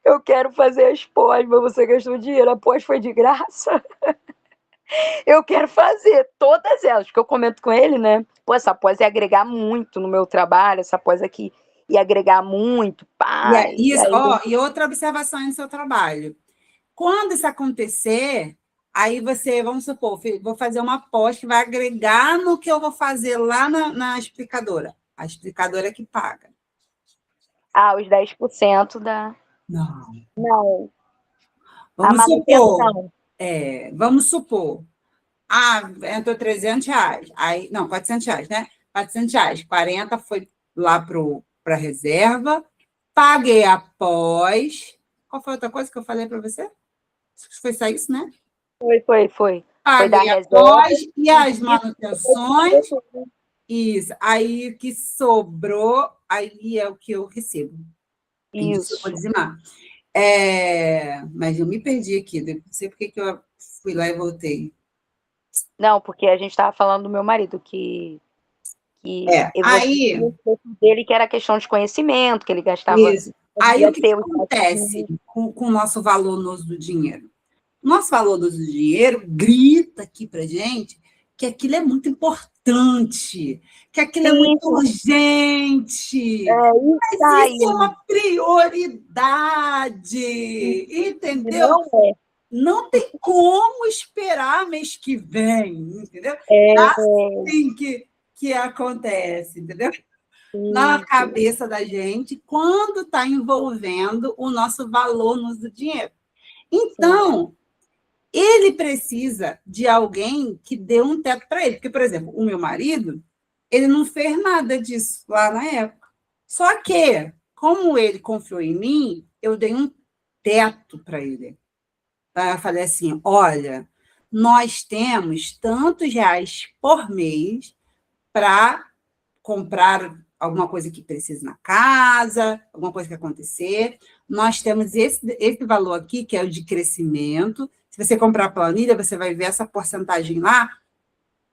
eu quero fazer as pós, mas você gastou dinheiro. A pós foi de graça. Eu quero fazer todas elas, que eu comento com ele, né? Pô, essa pós ia agregar muito no meu trabalho, essa pós aqui ia agregar muito, pai. Isso, Aí, ó, e outra observação no seu trabalho. Quando isso acontecer, aí você, vamos supor, vou fazer uma pós que vai agregar no que eu vou fazer lá na explicadora. A explicadora é que paga. os 10% da. Não. Não, a Vamos supor, manutenção. vamos supor, entrou R$ 300, aí, não, R$ 400, né? R$ 400, 40 foi lá para a reserva, paguei após. Qual foi a outra coisa que eu falei para você? Acho que foi só isso, né? Foi. Foi da Paguei reserva. após e as manutenções, isso. Aí o que sobrou, aí é o que eu recebo. E disso eu vou Isso. dizimar. Mas eu me perdi aqui, não sei porque que eu fui lá e voltei. Não, porque a gente estava falando do meu marido, que você Aí, tinha dele que era questão de conhecimento, que ele gastava, isso. Aí o podia que, que ter os acontece com o nosso valor no uso do dinheiro? O nosso valor do uso do dinheiro grita aqui para gente que aquilo é muito importante, que aquilo é muito sim, urgente. isso Mas isso é aí. uma prioridade, entendeu? Não é. Não tem como esperar mês que vem, entendeu? É Assim que acontece, entendeu? Na isso. cabeça da gente, quando está envolvendo o nosso valor no uso do dinheiro. Sim. Então, ele precisa de alguém que dê um teto para ele. Porque, por exemplo, o meu marido, ele não fez nada disso lá na época. Só que, como ele confiou em mim, eu dei um teto para ele. Eu falei assim: olha, nós temos tantos reais por mês para comprar alguma coisa que precise na casa, alguma coisa que acontecer. Nós temos esse valor aqui, que é o de crescimento. Se você comprar a planilha, você vai ver essa porcentagem lá,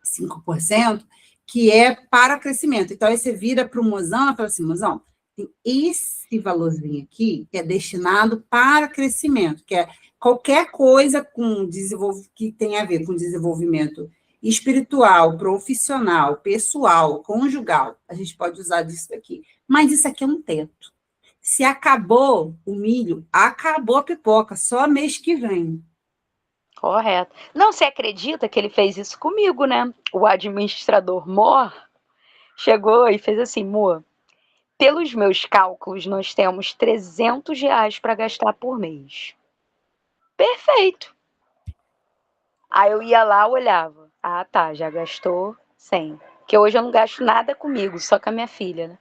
5%, que é para crescimento. Então, aí você vira para o mozão e fala assim: mozão, tem esse valorzinho aqui que é destinado para crescimento, que é qualquer coisa que tenha a ver com desenvolvimento espiritual, profissional, pessoal, conjugal. A gente pode usar disso aqui. Mas isso aqui é um teto. Se acabou o milho, acabou a pipoca, só mês que vem. Correto. Não, você acredita que ele fez isso comigo, né? O administrador Mor chegou e fez assim, Mor, pelos meus cálculos, nós temos R$ 300 para gastar por mês. Perfeito. Aí eu ia lá, olhava. Ah, tá, já gastou 100. Porque hoje eu não gasto nada comigo, só com a minha filha, né?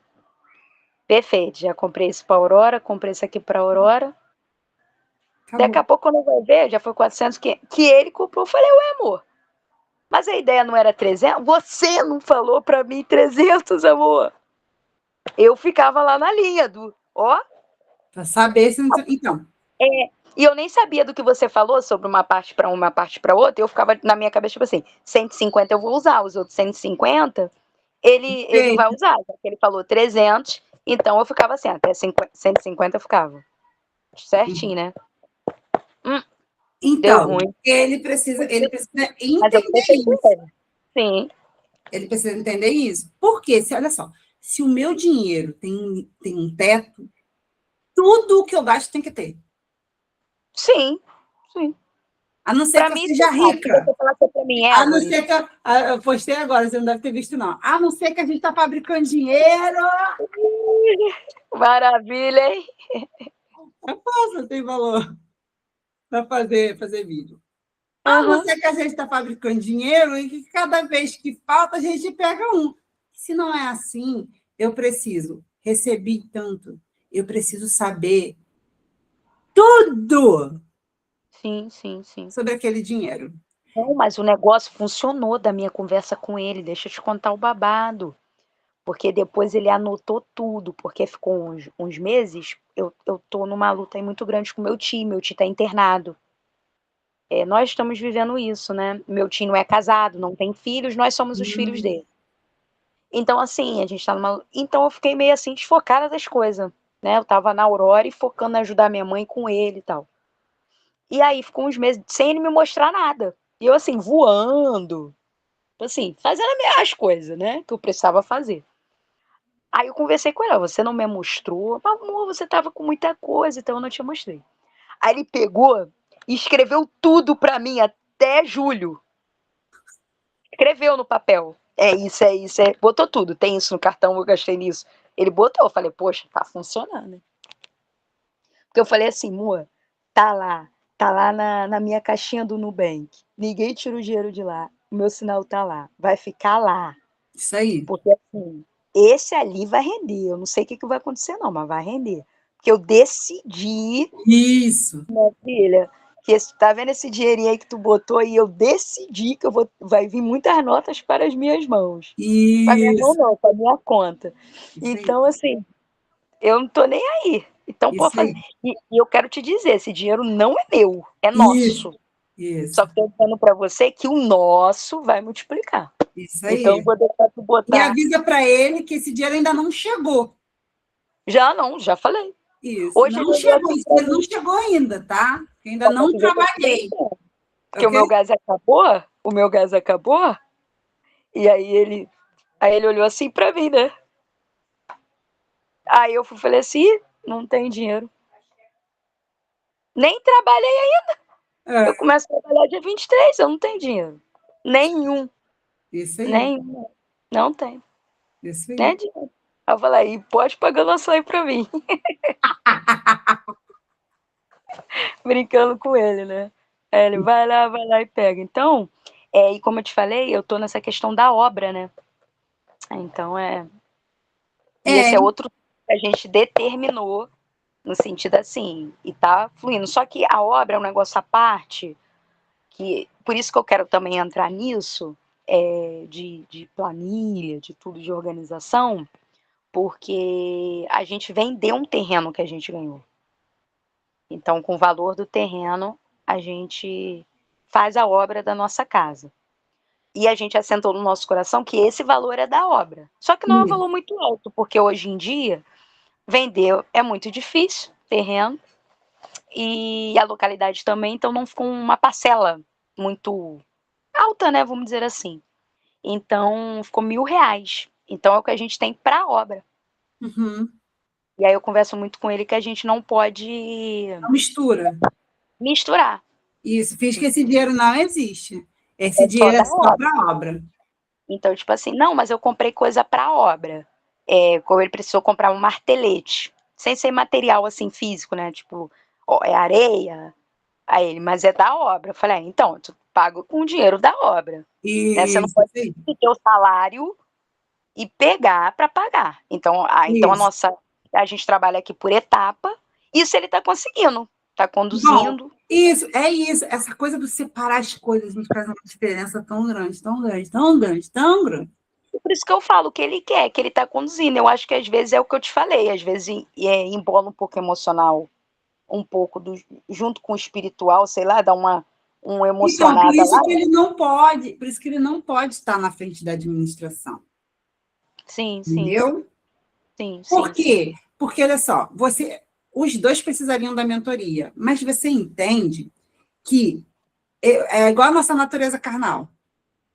Perfeito, já comprei isso para Aurora, comprei isso aqui para Aurora. Daqui Acabou. a pouco, quando eu vou ver, já foi 400 que ele comprou. Eu falei, ué, amor, Mas a ideia não era 300? Você não falou pra mim 300, amor. Eu ficava lá na linha ó. Para saber se... Então... E eu nem sabia do que você falou sobre uma parte para uma parte para outra. Eu ficava na minha cabeça, tipo assim, 150 eu vou usar, os outros 150 ele vai usar. Ele falou 300, então eu ficava assim, até 150 eu ficava. Certinho, né? Deu Então, ruim. ele precisa Mas eu entender pensei com isso. ele. Sim. Ele precisa entender isso. Porque, olha só, se o meu dinheiro tem um teto, tudo o que eu gasto tem que ter. Sim, sim. A não ser Pra que eu mim, seja rica. você falasse pra mim, A não Évore. ser que eu postei agora, você não deve ter visto, não. A não ser que a gente está fabricando dinheiro. Maravilha, hein? Eu posso, tem valor para fazer vídeo. A não Uhum. ser que a gente está fabricando dinheiro e que cada vez que falta, a gente pega um. Se não é assim, eu preciso, recebi tanto, eu preciso saber tudo Sim, sim, sim. sobre aquele dinheiro. Não, mas o negócio funcionou da minha conversa com ele. Deixa eu te contar o babado. Porque depois ele anotou tudo, porque ficou uns meses, eu tô numa luta aí muito grande com meu tio tá internado. Nós estamos vivendo isso, né? Meu tio não é casado, não tem filhos, nós somos os filhos dele. Então, assim, a gente tá numa. Então eu fiquei meio assim, desfocada das coisas, né? Eu tava na Aurora e focando em ajudar minha mãe com ele e tal. E aí ficou uns meses sem ele me mostrar nada. E eu, assim, voando, assim, fazendo as coisas, né? Que eu precisava fazer. Aí eu conversei com ela, você não me mostrou? Amor, você tava com muita coisa, então eu não te mostrei. Aí ele pegou e escreveu tudo pra mim até julho. Escreveu no papel. É isso, é isso, botou tudo. Tem isso no cartão, eu gastei nisso. Ele botou, eu falei, poxa, tá funcionando. Porque eu falei assim, Mua, tá lá na minha caixinha do Nubank. Ninguém tira o dinheiro de lá. O meu sinal tá lá. Vai ficar lá. Isso aí. Porque assim, esse ali vai render. Eu não sei o que vai acontecer, não, mas vai render. Porque eu decidi, Isso. minha filha, que tá vendo esse dinheirinho aí que tu botou e eu decidi que vai vir muitas notas para as minhas mãos. Para minha mão Isso. não, para minha conta. Isso aí. Então, assim, eu não tô nem aí. Então, pode Isso fazer. aí. E eu quero te dizer, esse dinheiro não é meu, é Isso. nosso. Só Isso. que estou dizendo para você que o nosso vai multiplicar. Isso Então, eu aí. vou deixar tu E botar. avisa para ele que esse dinheiro ainda não chegou. Já não, já falei. Isso. Hoje Não ele olhou chegou. assim Esse pra dinheiro não mim, chegou ainda, tá? Ainda só pra não tu ver que eu tô trabalhei. brincando. Porque Ok? o meu gás acabou, e aí ele olhou assim pra mim, né? Aí eu falei assim, "Ih, não tem dinheiro. Nem trabalhei ainda. É. Eu começo a trabalhar dia 23, eu não tenho dinheiro. Nenhum, Isso aí. nenhum. Não tem, Isso aí. né, dinheiro. Aí eu falei, pode pagar nosso aí pra mim. Brincando com ele, né? Aí ele vai lá e pega. Então, e como eu te falei, eu tô nessa questão da obra, né? Então E É, esse é outro que a gente determinou, no sentido assim, e tá fluindo. Só que a obra é um negócio à parte, que por isso que eu quero também entrar nisso, de planilha, de tudo, de organização, porque a gente vendeu um terreno que a gente ganhou. Então, com o valor do terreno, a gente faz a obra da nossa casa. E a gente assentou no nosso coração que esse valor é da obra. Só que não é um valor muito alto, porque hoje em dia vender é muito difícil, terreno, e a localidade também, então não ficou uma parcela muito alta, né? Vamos dizer assim. Então ficou R$ 1.000. Então é o que a gente tem para a obra. uhum. E aí eu converso muito com ele que a gente não pode Não mistura. misturar. Isso. Fiz que esse dinheiro não existe. Esse É só dinheiro é da só obra. para obra. Então, tipo assim, não, mas eu comprei coisa para obra. Como ele precisou comprar um martelete, sem ser material assim físico, né? Tipo, areia. Aí ele, mas é da obra. Eu falei, então, tu paga com o dinheiro da obra. Né? Você não Isso pode aí. ter o salário e pegar para pagar. Então, Isso. a gente trabalha aqui por etapa. Isso ele está conseguindo, está Bom, conduzindo. Isso, é isso. Essa coisa de separar as coisas nos faz uma diferença tão grande, tão grande, tão grande, tão grande. Por isso que eu falo que ele quer, que ele está conduzindo. Eu acho que às vezes é o que eu te falei, às vezes embola um pouco emocional, um pouco junto com o espiritual, sei lá, dá uma Então, por emocionada isso lá. que ele não pode, por isso que ele não pode estar na frente da administração. Sim, sim. Entendeu? Sim, Por sim, quê? Porque, olha só, os dois precisariam da mentoria, mas você entende que é igual a nossa natureza carnal.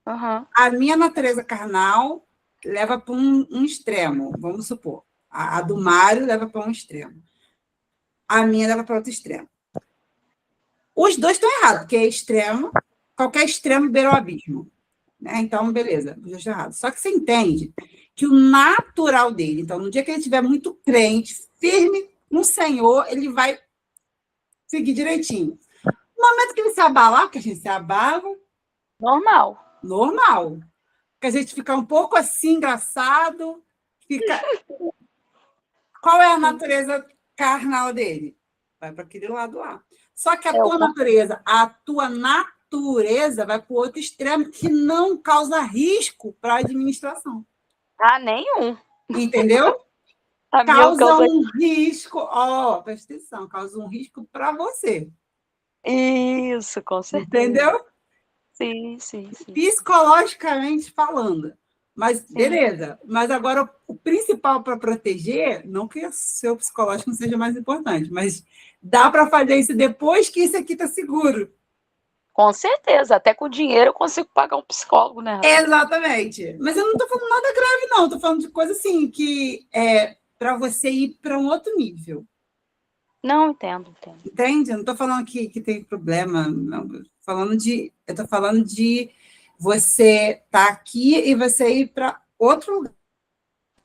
uhum. A minha natureza carnal leva para um extremo, vamos supor. A do Mário leva para um extremo. A minha leva para outro extremo. Os dois estão errados, porque é extremo, qualquer extremo beira o abismo. Né? Então, beleza, os dois estão errados. Só que você entende que o natural dele, então, no dia que ele estiver muito crente, firme no Senhor, ele vai seguir direitinho. No momento que ele se abalar, porque a gente se abala, Normal. normal. Que a gente fica um pouco assim, engraçado, fica. Qual é a natureza carnal dele? Vai para aquele lado lá. Só que a tua natureza vai para o outro extremo, que não causa risco para a administração. Ah, nenhum. Entendeu? A minha Causa causa. um risco, presta atenção, causa um risco para você. Isso, com certeza. Entendeu? Sim, sim, sim. Psicologicamente falando. Mas, Sim. beleza. Mas agora, o principal para proteger, não que o seu psicológico não seja mais importante, mas dá para fazer isso depois que isso aqui está seguro. Com certeza. Até com dinheiro eu consigo pagar um psicólogo, né? Exatamente. Mas eu não estou falando nada grave, não. Estou falando de coisa assim, que é para você ir para um outro nível. Não, entendo. Entende? Eu não estou falando que tem problema. Não. Eu estou falando de você estar aqui e você ir para outro lugar.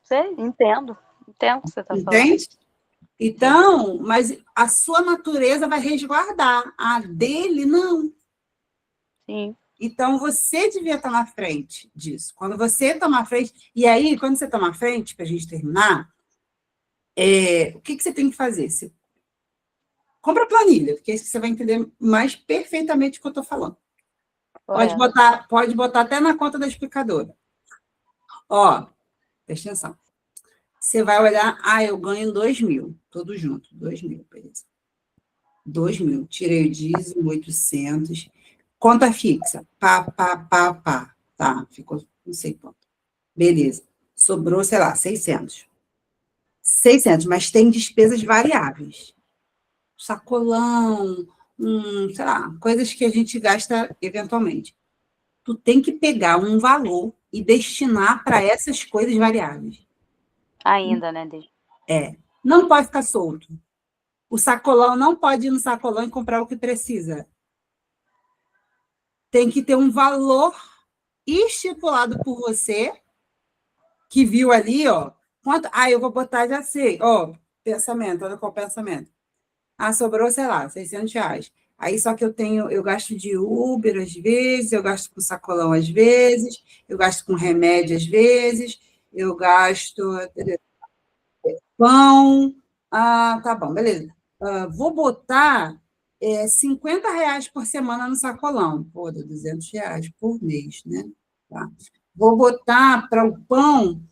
Sei, entendo. Entendo o que você está falando. Entende? Então, mas a sua natureza vai resguardar, a dele não. Sim. Então, você devia estar na frente disso. Quando você toma frente, e aí, quando você toma frente, para a gente terminar, o que você tem que fazer? Você compra a planilha, porque aí você vai entender mais perfeitamente o que eu estou falando. Pode botar até na conta da explicadora. Presta atenção. Você vai olhar, eu ganho 2.000, tudo junto, 2.000, beleza. 2.000, tirei o dízimo, 800, conta fixa, pá, tá, ficou não sei quanto. Beleza, sobrou, sei lá, 600. 600, mas tem despesas variáveis. Sacolão, sei lá, coisas que a gente gasta eventualmente. Tu tem que pegar um valor e destinar para essas coisas variáveis. Ainda, né, Deise? Não pode ficar solto. O sacolão não pode ir no sacolão e comprar o que precisa. Tem que ter um valor estipulado por você, que viu ali, quanto? Eu vou botar, já sei. Pensamento, olha qual pensamento. Sobrou, sei lá, R$600. Aí só que eu gasto de Uber às vezes, eu gasto com sacolão às vezes, eu gasto com remédio às vezes, eu gasto pão. Tá bom, beleza. Vou botar R$50 por semana no sacolão. Pô, dá R$200 por mês, né? Tá. Vou botar para o pão.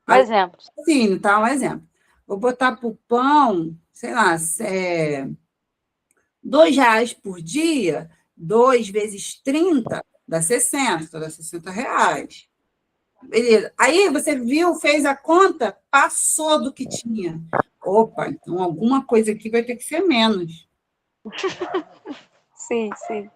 Um exemplo. Sim, tá? Um exemplo. Vou botar para o pão, sei lá, R$2 por dia, 2 vezes 30, dá 60, dá R$60. Beleza. Aí você viu, fez a conta, passou do que tinha. Opa, então alguma coisa aqui vai ter que ser menos. Sim, sim.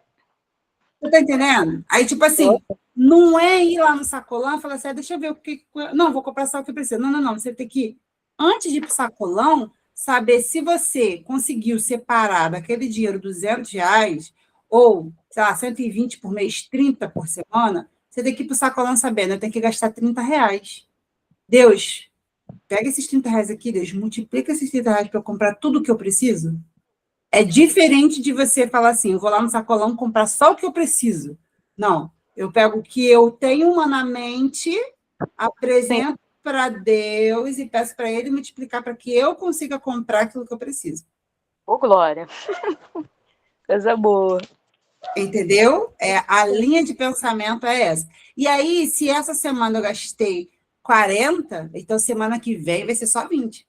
Você tá entendendo? Aí, tipo assim, não é ir lá no sacolão e falar assim, deixa eu ver o que... Não, vou comprar só o que precisa. Não. Você tem que, antes de ir para o sacolão, saber se você conseguiu separar daquele dinheiro R$200, ou, sei lá, 120 por mês, 30 por semana, você tem que ir para o sacolão sabendo, eu tenho que gastar R$30. Deus, pega esses R$30 aqui, Deus, multiplica esses R$30 para eu comprar tudo o que eu preciso. É diferente de você falar assim, eu vou lá no sacolão comprar só o que eu preciso. Não, eu pego o que eu tenho humanamente, apresento para Deus e peço para Ele multiplicar para que eu consiga comprar aquilo que eu preciso. Ô, Glória. Coisa boa. Entendeu? A linha de pensamento é essa. E aí, se essa semana eu gastei 40, então semana que vem vai ser só 20.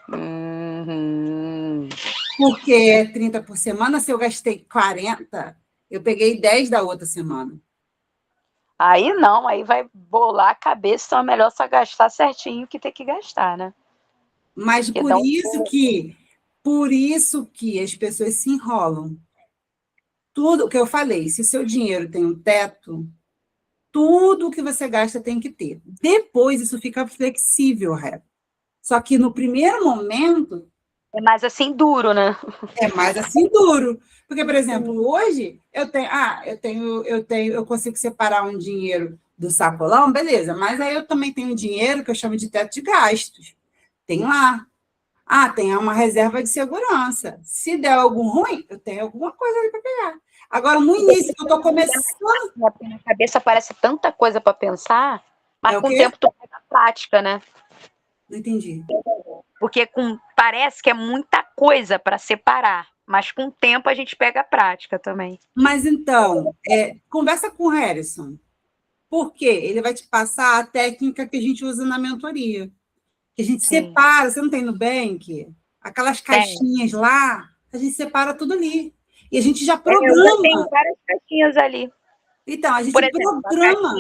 Uhum. Porque é 30 por semana, se eu gastei 40, eu peguei 10 da outra semana. Aí não, aí vai bolar a cabeça, então é melhor só gastar certinho que ter que gastar, né? Mas Porque dá por isso que as pessoas se enrolam. Tudo o que eu falei, se o seu dinheiro tem um teto, tudo que você gasta tem que ter. Depois isso fica flexível, Ré. Só que no primeiro momento é mais assim duro, né? é mais assim duro. Porque, por exemplo, hoje eu consigo separar um dinheiro do sacolão, beleza, mas aí eu também tenho dinheiro que eu chamo de teto de gastos. Tem lá. Tem uma reserva de segurança. Se der algum ruim, eu tenho alguma coisa ali para pegar. Agora, no início, que eu estou começando. Na cabeça parece tanta coisa para pensar, É mas o com o quê? tempo tu pega a prática, né? Não entendi. Porque parece que é muita coisa para separar, mas com o tempo a gente pega a prática também. Mas então, conversa com o Harrison. Por quê? Ele vai te passar a técnica que a gente usa na mentoria. Que a gente Sim. separa, você não tem Nubank? Aquelas caixinhas lá, a gente separa tudo ali. E a gente já programa. Eu já tenho várias caixinhas ali. Então, a gente Por exemplo, programa.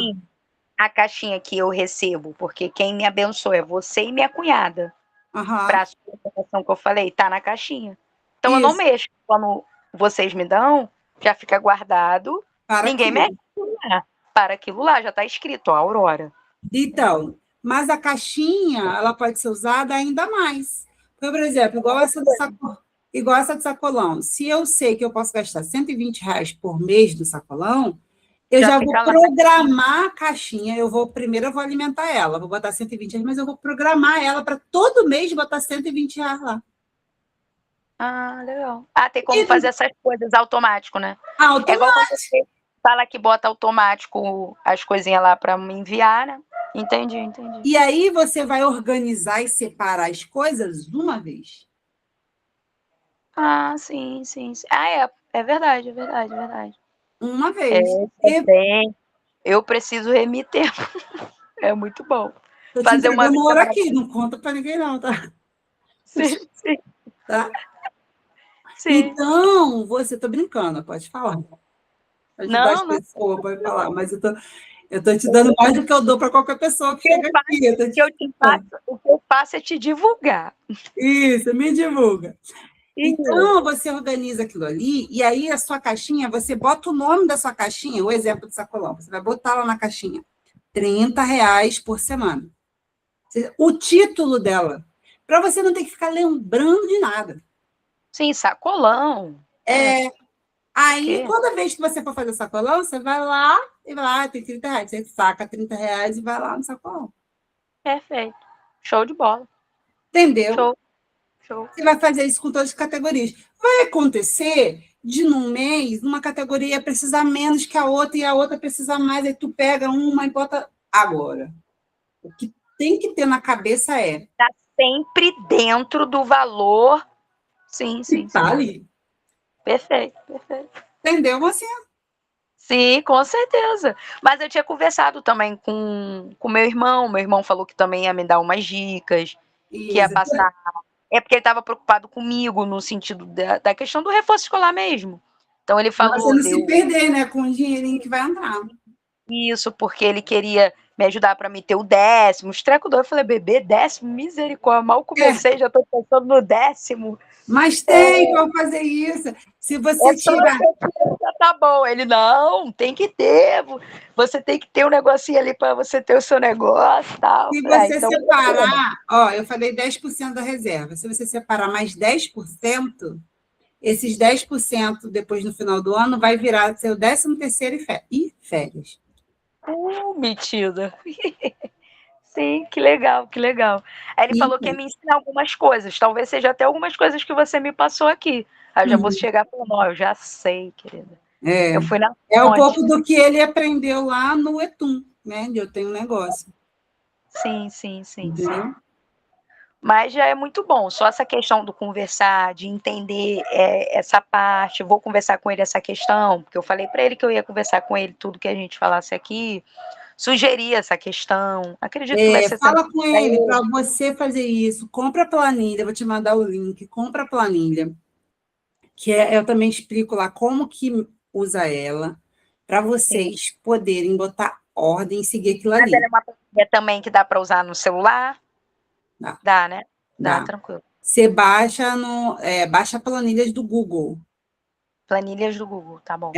A caixinha que eu recebo, porque quem me abençoa é você e minha cunhada. Para a sustentação que eu falei, tá na caixinha. Então eu não mexo. Quando vocês me dão, já fica guardado. Para ninguém mexe lá. Para aquilo lá, já está escrito, ó, Aurora. Então, mas a caixinha, ela pode ser usada ainda mais. Então, por exemplo, igual essa de sacolão. Se eu sei que eu posso gastar R$ 120 por mês do sacolão, eu já vou programar a caixinha. Primeiro eu vou alimentar ela, vou botar R$ 120, mas eu vou programar ela para todo mês botar R$ 120 lá. Ah, legal. Tem como fazer essas coisas automático, né? Automático. É igual quando você fala que bota automático as coisinhas lá para me enviar, né? Entendi. E aí você vai organizar e separar as coisas de uma vez. Sim. É verdade. Uma vez. Eu preciso remir tempo. É muito bom. Eu te entregando uma hora aqui, não conta para ninguém não, tá? Sim. Tá? Sim. Então, você está brincando, pode falar. Não. Pessoa, pode falar, mas eu tô te dando mais do que eu dou para qualquer pessoa que chega aqui. O que eu faço é te divulgar. Isso, me divulga. Então, você organiza aquilo ali, e aí a sua caixinha, você bota o nome da sua caixinha, o exemplo do sacolão, você vai botar lá na caixinha, R$ 30 por semana. O título dela, para você não ter que ficar lembrando de nada. Sim, sacolão. Aí, toda vez que você for fazer sacolão, você vai lá e vai lá, tem R$ 30. Você saca R$ 30 e vai lá no sacolão. Perfeito. Show de bola. Entendeu? Show. Você vai fazer isso com todas as categorias. Vai acontecer de, num mês, uma categoria precisar menos que a outra e a outra precisar mais, aí tu pega uma e bota agora. O que tem que ter na cabeça é... Tá sempre dentro do valor. Sim. Tá ali. Perfeito. Entendeu, mocinha? Sim, com certeza. Mas eu tinha conversado também com meu irmão. Meu irmão falou que também ia me dar umas dicas, que ia passar. É porque ele estava preocupado comigo no sentido da questão do reforço escolar mesmo. Então ele falou. Pra você não se perder, né? Com o dinheirinho que vai entrar. Isso, porque ele queria me ajudar para me ter o 10º. Os treco doido, eu falei, bebê, 10º, misericórdia. Mal comecei, já estou pensando no 10º. Mas tem como fazer isso. Se você tirar... Já tá bom. Ele, não, tem que ter. Você tem que ter um negocinho ali para você ter o seu negócio e tal. Se você separar, eu falei 10% da reserva. Se você separar mais 10%, esses 10% depois no final do ano vai virar seu 13º e férias. Metida. Sim, que legal. Aí ele falou que ia me ensinar algumas coisas. Talvez seja até algumas coisas que você me passou aqui. Aí eu já vou chegar falando, eu já sei, querida. Eu fui na fonte. Um pouco do que ele aprendeu lá no Etum, né? Onde eu tenho um negócio. Sim. Entendeu? Mas já é muito bom. Só essa questão do conversar, de entender essa parte. Vou conversar com ele essa questão, porque eu falei para ele que eu ia conversar com ele tudo que a gente falasse aqui. Sugerir essa questão. Acredito que vai ser Fala com para ele ele. para você fazer isso. Compra a planilha, vou te mandar o link. Compra a planilha, eu também explico lá como que usa ela, para Sim. vocês poderem botar ordem e seguir aquilo Mas ela ali. é uma planilha também que dá para usar no celular? Dá, Dá, né? Dá, dá. tranquilo. Você baixa baixa planilhas do Google. Planilhas do Google, tá bom.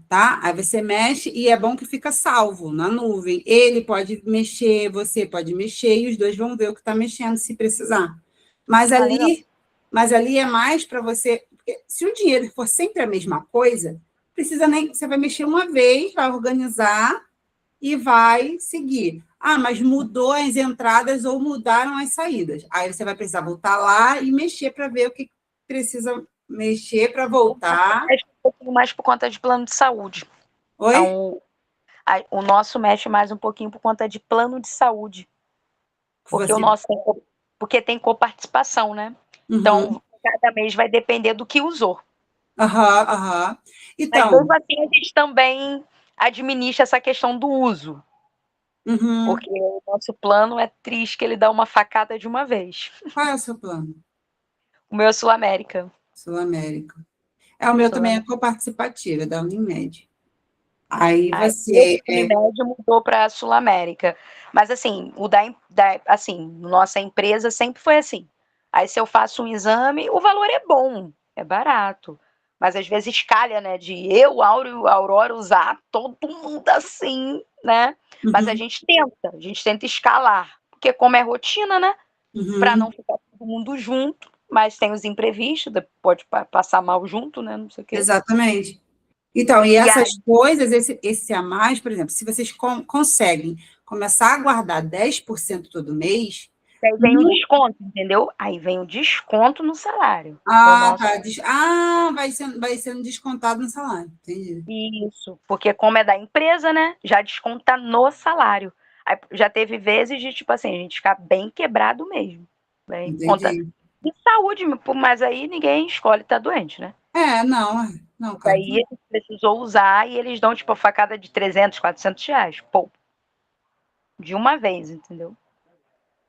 Tá? Aí você mexe e é bom que fica salvo na nuvem. Ele pode mexer, você pode mexer, e os dois vão ver o que está mexendo se precisar. Mas Legal. ali é mais para você. Porque se o dinheiro for sempre a mesma coisa, precisa nem. Você vai mexer uma vez, vai organizar e vai seguir. Ah, mas mudou as entradas ou mudaram as saídas. Aí você vai precisar voltar lá e mexer para ver o que precisa mexer para voltar. Mexe um pouquinho mais por conta de plano de saúde. Oi? Então, o nosso mexe mais um pouquinho por conta de plano de saúde. Porque o Você. nosso porque tem coparticipação, né? Uhum. Então, cada mês vai depender do que usou. Aham, aham. Mas Então, mesmo assim, a gente também administra essa questão do uso. uhum. Porque o nosso plano é triste que ele dá uma facada de uma vez. Qual é o seu plano? O meu é Sul América. Sul-América. O meu também é coparticipativa, é da Unimed. Aí Aí, esse você. Unimed mudou para a Sul América. Mas, assim, assim, nossa empresa sempre foi assim. Aí, se eu faço um exame, o valor é bom, é barato. Mas, às vezes, calha, né? De eu, Aurora, usar todo mundo assim, né? Mas Uhum, a gente tenta escalar. Porque, como é rotina, né? Para uhum. não ficar todo mundo junto. Mas tem os imprevistos, pode passar mal junto, né? Não sei o quê. Exatamente. Então, e E essas aí, coisas, esse a mais, por exemplo, se vocês conseguem começar a guardar 10% todo mês, aí vem o desconto, entendeu? Aí vem o desconto no salário. Que é o ah, nosso. tá. Vai sendo descontado no salário. Entendi. Isso. Porque, como é da empresa, né? Já desconta no salário. Aí já teve vezes de, tipo assim, a gente ficar bem quebrado mesmo. Bem, conta Entendi. de saúde, mas aí ninguém escolhe estar doente, né? Não, não, claro que Aí a não. gente precisou usar e eles dão, tipo, a facada de 300, R$ 400. Pô, de uma vez, entendeu?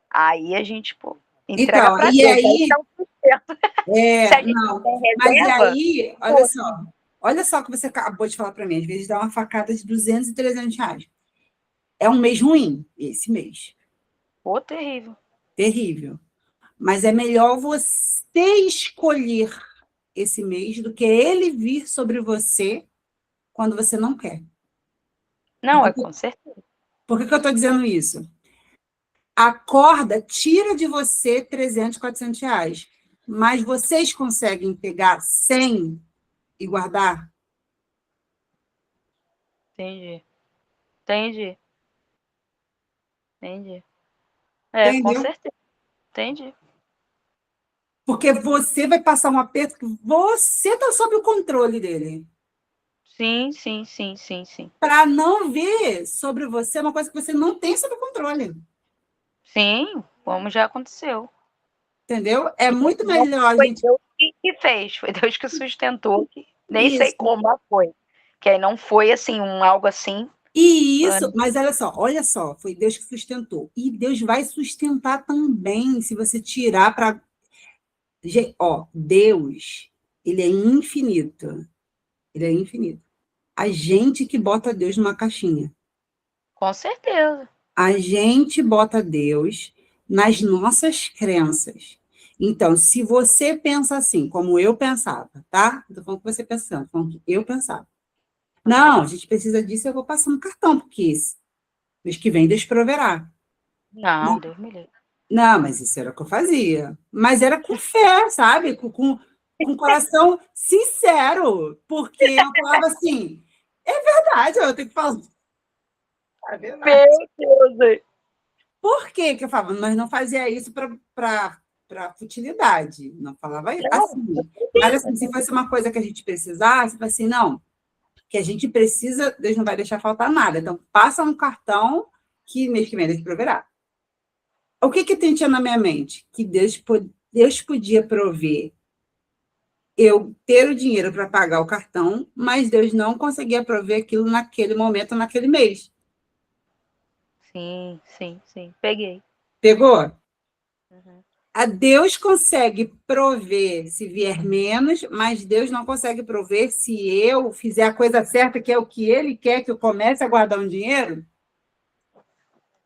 Aí a gente, pô, entrega Então, para e Deus. Aí aí, dá um sustento. Se a gente não, tem mas e reserva, aí, pô, olha só o que você acabou de falar para mim, às vezes dá uma facada de 200 e R$ 300. É um mês ruim, esse mês, pô, terrível. terrível. Mas é melhor você escolher esse mês do que ele vir sobre você quando você não quer. Por Não, que, é com certeza. por que que eu estou dizendo isso? A corda tira de você 300, R$ 400, mas vocês conseguem pegar 100 e guardar? Entendi. Entendi. Entendi. É, com Entendeu? certeza. Entendi. Porque você vai passar um aperto que você está sob o controle dele. Sim, sim, sim, sim, sim. Para não ver sobre você uma coisa que você não tem sob controle. Sim, como já aconteceu. Entendeu? É E muito melhor a foi gente. Deus que fez, foi Deus que sustentou. Nem sei Isso. como, mas foi. Que aí não foi assim, algo assim. E isso, mas olha só, foi Deus que sustentou. E Deus vai sustentar também se você tirar para. Ó, Deus, ele é infinito. Ele é infinito. A gente que bota Deus numa caixinha. Com certeza. A gente bota Deus nas nossas crenças. Então, se você pensa assim, como eu pensava, tá? Estou falando que você pensando, como eu pensava. Uhum. Não, a gente precisa disso, eu vou passar no cartão, porque mês que vem Deus proverá. Não, Deus me livre. Não, mas isso era o que eu fazia. Mas era com fé, sabe? Com coração sincero. Porque eu falava assim, é verdade, eu tenho que falar. É verdade. Meu Deus. Por que que eu falava? Mas não fazia isso para futilidade. Não falava Não, assim. Mas assim, se fosse uma coisa que a gente precisasse, assim, não, que a gente precisa, Deus não vai deixar faltar nada. Então, passa um cartão que mês que vem Deus proverá. O que tinha na minha mente? Que Deus podia prover eu ter o dinheiro para pagar o cartão, mas Deus não conseguia prover aquilo naquele momento, naquele mês. Sim. Peguei. Pegou? Uhum. A Deus consegue prover se vier menos, mas Deus não consegue prover se eu fizer a coisa certa, que é o que Ele quer que eu comece a guardar um dinheiro.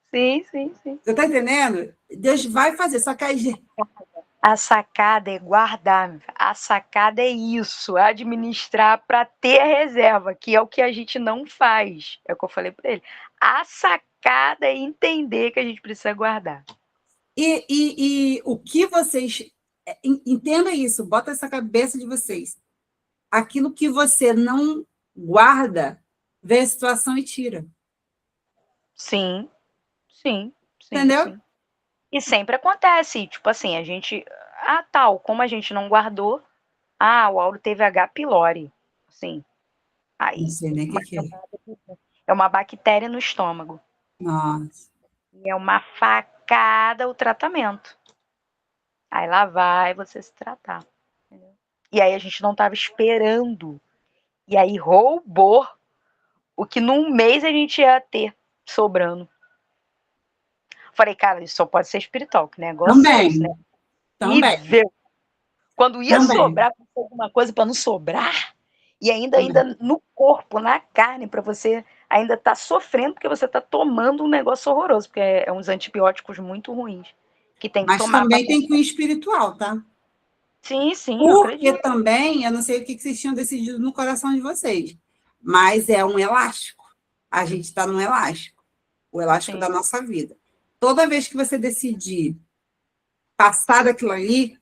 Sim. Você está entendendo? Deus vai fazer, só que aí... A sacada é guardar, a sacada é isso, é administrar para ter reserva, que é o que a gente não faz. É o que eu falei para ele. A sacada é entender que a gente precisa guardar. E o que vocês... Entenda isso, bota essa cabeça de vocês. Aquilo que você não guarda, vê a situação e tira. Sim. Entendeu? E sempre acontece, tipo assim, a gente... como a gente não guardou, o Auro teve H. pylori, assim. Aí, Não sei nem o que é. é uma bactéria no estômago. Nossa. E é uma facada o tratamento. Aí lá vai você se tratar. Entendeu? E aí a gente não estava esperando. E aí roubou o que num mês a gente ia ter sobrando. Falei, cara, isso só pode ser espiritual, que negócio é esse, né? Também. Nível. Quando ia sobrar alguma coisa para não sobrar, e ainda no corpo, na carne, para você ainda estar sofrendo, porque você está tomando um negócio horroroso, porque é uns antibióticos muito ruins. Que tem que Mas tomar também tem que ir espiritual, tá? Sim, eu Porque acredito. também, eu não sei o que vocês tinham decidido no coração de vocês, mas é um elástico. A gente está num elástico, o elástico da nossa vida. Toda vez que você decidir passar daquilo ali,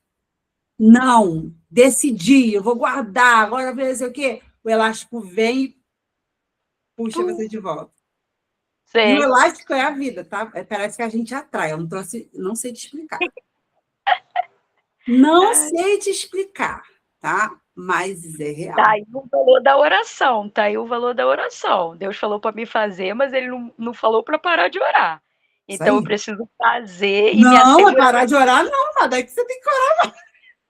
não, decidi, eu vou guardar, agora vai ser o quê? O elástico vem e puxa você de volta. Sei. E o elástico é a vida, tá? Parece que a gente atrai, eu não sei te explicar. Não sei te explicar, tá? Mas é real. Tá aí o valor da oração, tá aí o valor da oração. Deus falou para me fazer, mas ele não falou para parar de orar. Então eu preciso fazer e me assegurar. Não, parar de orar não, nada, é que você tem que orar.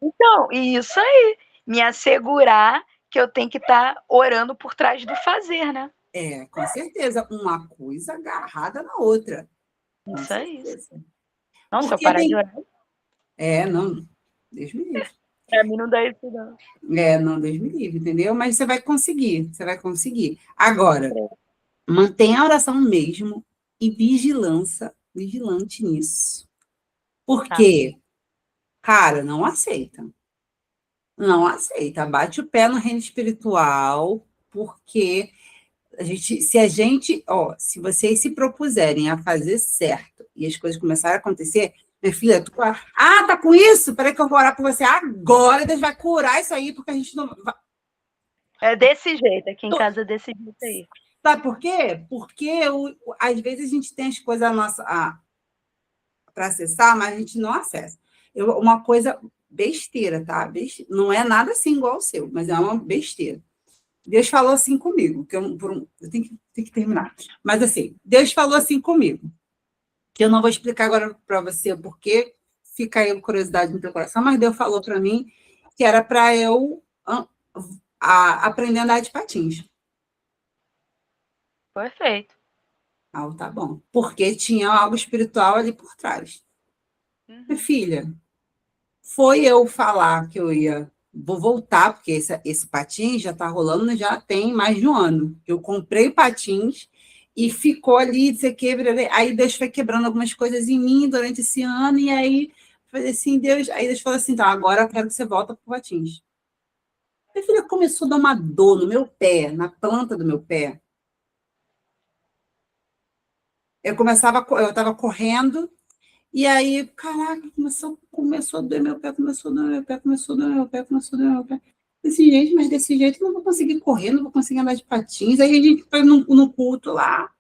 Então, isso aí, me assegurar que eu tenho que estar orando por trás do fazer, né? É, com certeza, uma coisa agarrada na outra. Isso aí. Não, se eu Porque parar de orar. Não, Deus me livre. Para mim não dá isso, não. Não, Deus me livre, entendeu? Mas você vai conseguir. Agora, mantenha a oração mesmo e vigilante nisso. Porque, cara, não aceita. Não aceita. Bate o pé no reino espiritual, porque se vocês se propuserem a fazer certo e as coisas começarem a acontecer, minha filha, tá com isso? Peraí que eu vou orar por você agora, Deus vai curar isso aí, porque a gente não vai... É desse jeito, aqui em casa é desse jeito aí. Sabe por quê? Porque às vezes a gente tem as coisas para acessar, mas a gente não acessa. Uma coisa besteira, tá? Não é nada assim igual ao seu, mas é uma besteira. Deus falou assim comigo, que eu tenho que terminar. Mas assim, Deus falou assim comigo, que eu não vou explicar agora para você porque fica aí curiosidade no teu coração, mas Deus falou para mim que era para eu aprender a andar de patins. Perfeito. Tá bom. Porque tinha algo espiritual ali por trás. Minha filha, foi eu falar que vou voltar, porque esse patins já está rolando, já tem mais de um ano. Eu comprei patins e ficou ali, aí Deus foi quebrando algumas coisas em mim durante esse ano, e aí falei assim, aí Deus falou assim, tá, agora eu quero que você volta para o patins. Minha filha começou a dar uma dor no meu pé, na planta do meu pé. Eu estava correndo, e aí, caraca, começou a doer meu pé, começou a doer meu pé. Mas desse jeito eu não vou conseguir correr, não vou conseguir andar de patins. Aí a gente foi no culto lá,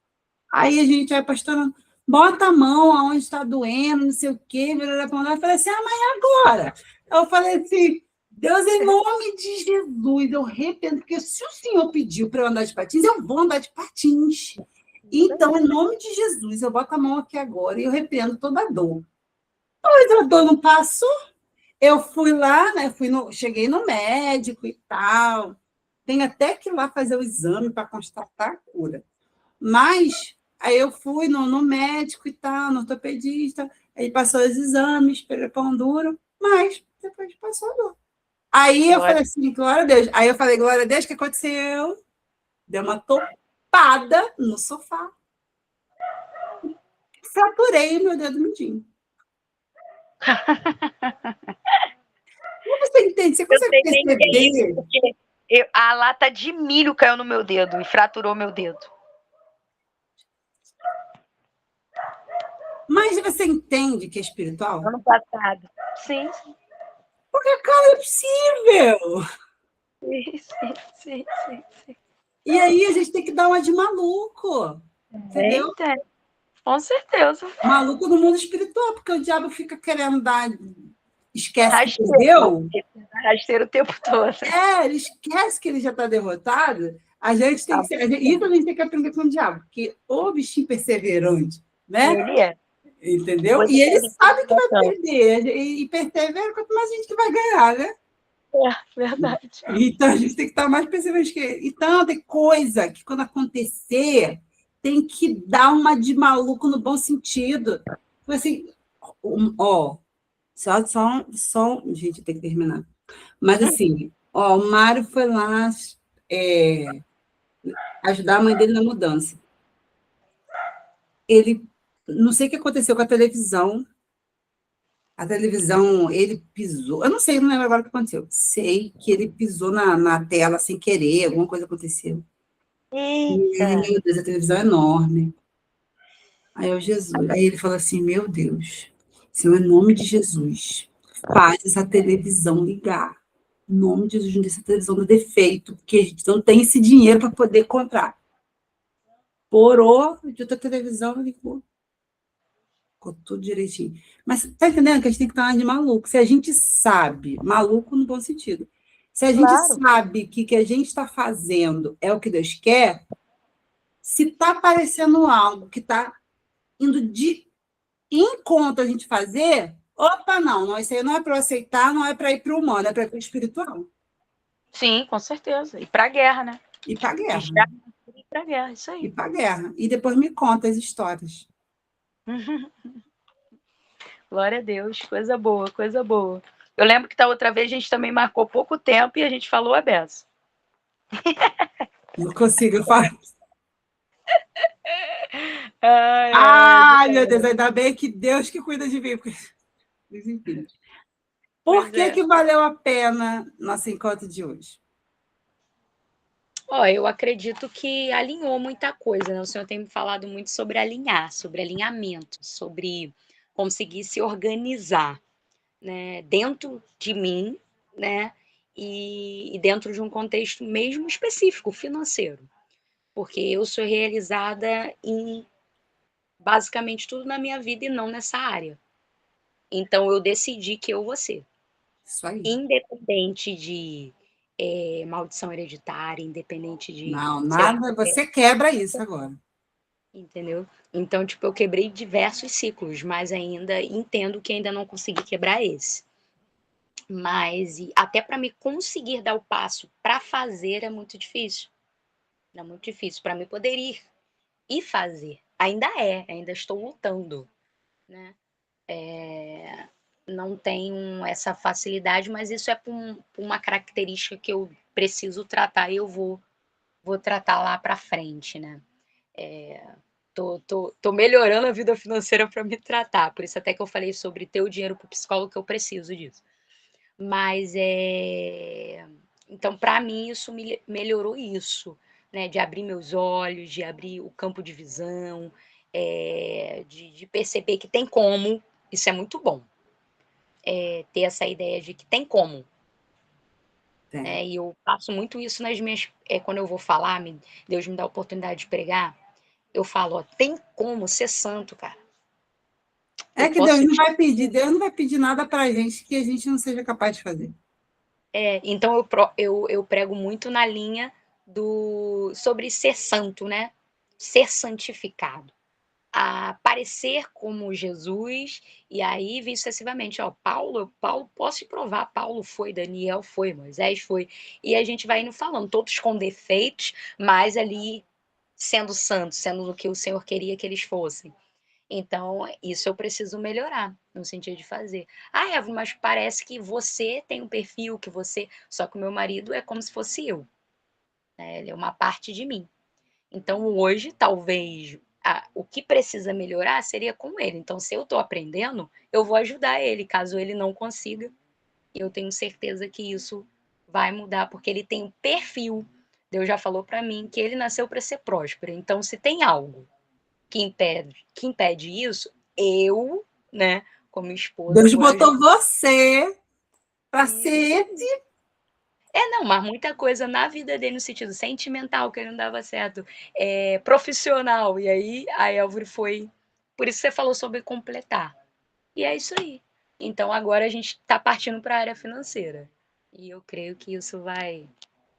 aí a gente vai, pastora, bota a mão aonde está doendo, não sei o quê. Eu falei assim, mas agora? Eu falei assim, Deus, em nome de Jesus, eu arrependo, porque se o Senhor pediu para eu andar de patins, eu vou andar de patins. Então, em nome de Jesus, eu boto a mão aqui agora e eu repreendo toda a dor. Mas a dor não passou. Eu fui lá, né? Cheguei no médico e tal. Tem até que ir lá fazer o exame para constatar a cura. Mas aí eu fui no médico e tal, no ortopedista, ele passou os exames, pelo pão duro, mas depois passou a dor. Aí eu falei Glória. assim, glória a Deus. Aí eu falei, glória a Deus, o que aconteceu? Deu uma topada no sofá. Fraturei o meu dedo mindinho. Você entende? Você Eu consegue sei bem o que é isso, perceber? porque a lata de milho caiu no meu dedo e fraturou meu dedo. Mas você entende que é espiritual? Ano passado. Sim, Porque, cara, é possível. sim, sim, sim, sim. E aí a gente tem que dar uma de maluco. Entendeu? Eita, com certeza. Maluco no mundo espiritual, porque o diabo fica querendo dar. Esquece que Rasteiro. perdeu. Rasteiro o tempo todo. Ele esquece que ele já está derrotado. A gente tem Tá que ser. Isso a gente tem que aprender com o diabo, porque o bichinho perseverante, né? ele é. Entendeu? Você E ele perde sabe que vai concentração. perder. E persevera, quanto mais gente que vai ganhar, né? É, verdade. Então a gente tem que estar mais perseverante que ele. Então, tem coisa que, quando acontecer, tem que dar uma de maluco no bom sentido. Assim, ó, gente, tem que terminar. Mas assim, ó, o Mário foi lá é, ajudar a mãe dele na mudança. Ele, não sei o que aconteceu com a televisão. A televisão, ele pisou. Eu não sei, não lembro agora o que aconteceu. Sei que ele pisou na tela sem querer, alguma coisa aconteceu. Eita. Meu Deus, a televisão é enorme. Aí eu, Jesus. Aí ele falou assim: Meu Deus, Senhor, em nome de Jesus, faz essa televisão ligar. Em nome de Jesus, essa televisão do defeito, porque a gente não tem esse dinheiro para poder comprar. Porou, de outra televisão, ligou. Ficou tudo direitinho. Mas tá entendendo que a gente tem que estar de maluco. Se a gente sabe, maluco no bom sentido, se a gente Claro. sabe que o que a gente está fazendo é o que Deus quer, se está aparecendo algo que está indo de encontro a gente fazer, opa, não, isso aí não é para eu aceitar, não é para ir para o humano, é para ir para o espiritual. Sim, com certeza. E pra guerra, né? E para a guerra. E pra guerra, isso E aí. para a guerra. E depois me conta as histórias. Glória a Deus, coisa boa, coisa boa. Eu lembro que da outra vez a gente também marcou pouco tempo e a gente falou a beça. Não consigo falar. Ai, Ai, meu Deus, ainda bem que Deus que cuida de mim. Enfim. Por pois que, é. que valeu a pena nosso encontro de hoje? Ó, eu acredito que alinhou muita coisa, né? O senhor tem me falado muito sobre alinhar, sobre alinhamento, sobre conseguir se organizar, né? Dentro de mim, né? E dentro de um contexto mesmo específico, financeiro. Porque eu sou realizada em basicamente tudo na minha vida e não nessa área. Então eu decidi que eu vou ser. Isso aí. Independente de maldição hereditária, independente de Não, se eu nada, você quebra isso agora. entendeu? Então, tipo, eu quebrei diversos ciclos, mas ainda entendo que ainda não consegui quebrar esse. Mas até para me conseguir dar o passo para fazer é muito difícil. É muito difícil para mim poder ir e fazer. Ainda estou lutando, né? Não tenho essa facilidade, mas isso é por uma característica que eu preciso tratar e eu vou tratar lá para frente, né? Tô melhorando a vida financeira para me tratar, por isso até que eu falei sobre ter o dinheiro para o psicólogo, que eu preciso disso. Mas então, para mim, isso me melhorou isso, né? De abrir meus olhos, de abrir o campo de visão, de perceber que tem como, isso é muito bom, ter essa ideia de que tem como. Tem. Né? E eu faço muito isso nas minhas. Quando eu vou falar, Deus me dá a oportunidade de pregar, eu falo, ó, tem como ser santo, cara. É Eu que Deus posso não te. vai pedir, Deus não vai pedir nada para a gente que a gente não seja capaz de fazer. Então eu prego muito na linha do sobre ser santo, né? Ser santificado. a parecer como Jesus, e aí vem sucessivamente, ó, Paulo, posso te provar, Paulo foi, Daniel foi, Moisés foi, e a gente vai indo falando, todos com defeitos, mas ali sendo santos, sendo o que o Senhor queria que eles fossem. Então, isso eu preciso melhorar, no sentido de fazer. Ah, Eva, mas parece que você tem um perfil, que você. Só que o meu marido é como se fosse eu, né? Ele é uma parte de mim. Então, hoje, talvez, o que precisa melhorar seria com ele. Então, se eu estou aprendendo, eu vou ajudar ele, caso ele não consiga. E eu tenho certeza que isso vai mudar, porque ele tem um perfil. Deus já falou para mim que ele nasceu para ser próspero. Então, se tem algo que impede isso, eu, né, como esposa, Deus vou ajudar. botou você para Isso. ser. Não, mas muita coisa na vida dele, no sentido sentimental, que ele não dava certo, profissional, e aí a Elvire foi. Por isso que você falou sobre completar. E é isso aí. Então agora a gente está partindo para a área financeira. E eu creio que isso vai.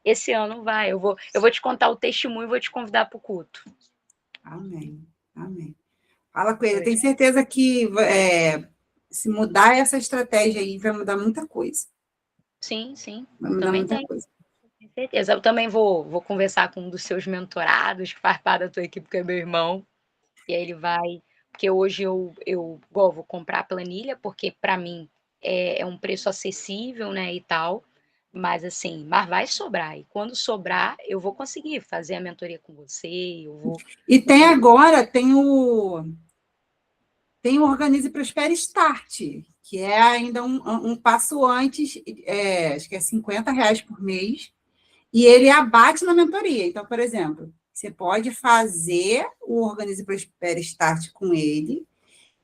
Esse ano vai. Eu vou te contar o testemunho e vou te convidar para o culto. Amém. Amém. Fala com ele. Eu tenho certeza que se mudar essa estratégia aí, vai mudar muita coisa. Sim, sim. Vai mudar Também muita tem. coisa. Com certeza. Eu também vou conversar com um dos seus mentorados, que faz parte da tua equipe, que é meu irmão. E aí ele vai. Porque hoje igual, vou comprar a planilha, porque para mim é um preço acessível, né? E tal. Mas assim, mas vai sobrar. E quando sobrar, eu vou conseguir fazer a mentoria com você. Eu vou. E tem agora, tem o Organize Prospere Start, que é ainda um passo antes, acho que é R$ 50 por mês, e ele abate na mentoria. Então, por exemplo, você pode fazer o Organize Prospere Start com ele,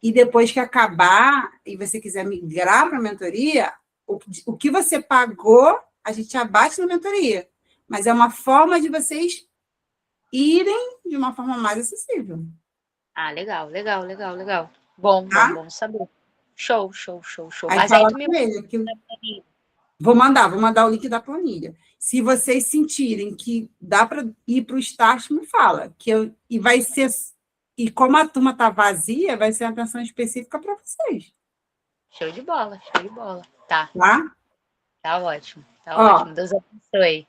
e depois que acabar, e você quiser migrar para a mentoria, o que você pagou, a gente abate na mentoria. Mas é uma forma de vocês irem de uma forma mais acessível. Ah, legal, legal, legal, legal. Bom, bom, Tá? bom saber. Show, show, show, show. Aí Mas aí fala tu me com manda ele. a planilha. Vou mandar o link da planilha. Se vocês sentirem que dá para ir para o start, me fala. E vai ser. E como a turma está vazia, vai ser uma atenção específica para vocês. Show de bola, show de bola. Tá, Tá? tá ótimo, tá Ó, ótimo. Deus abençoe.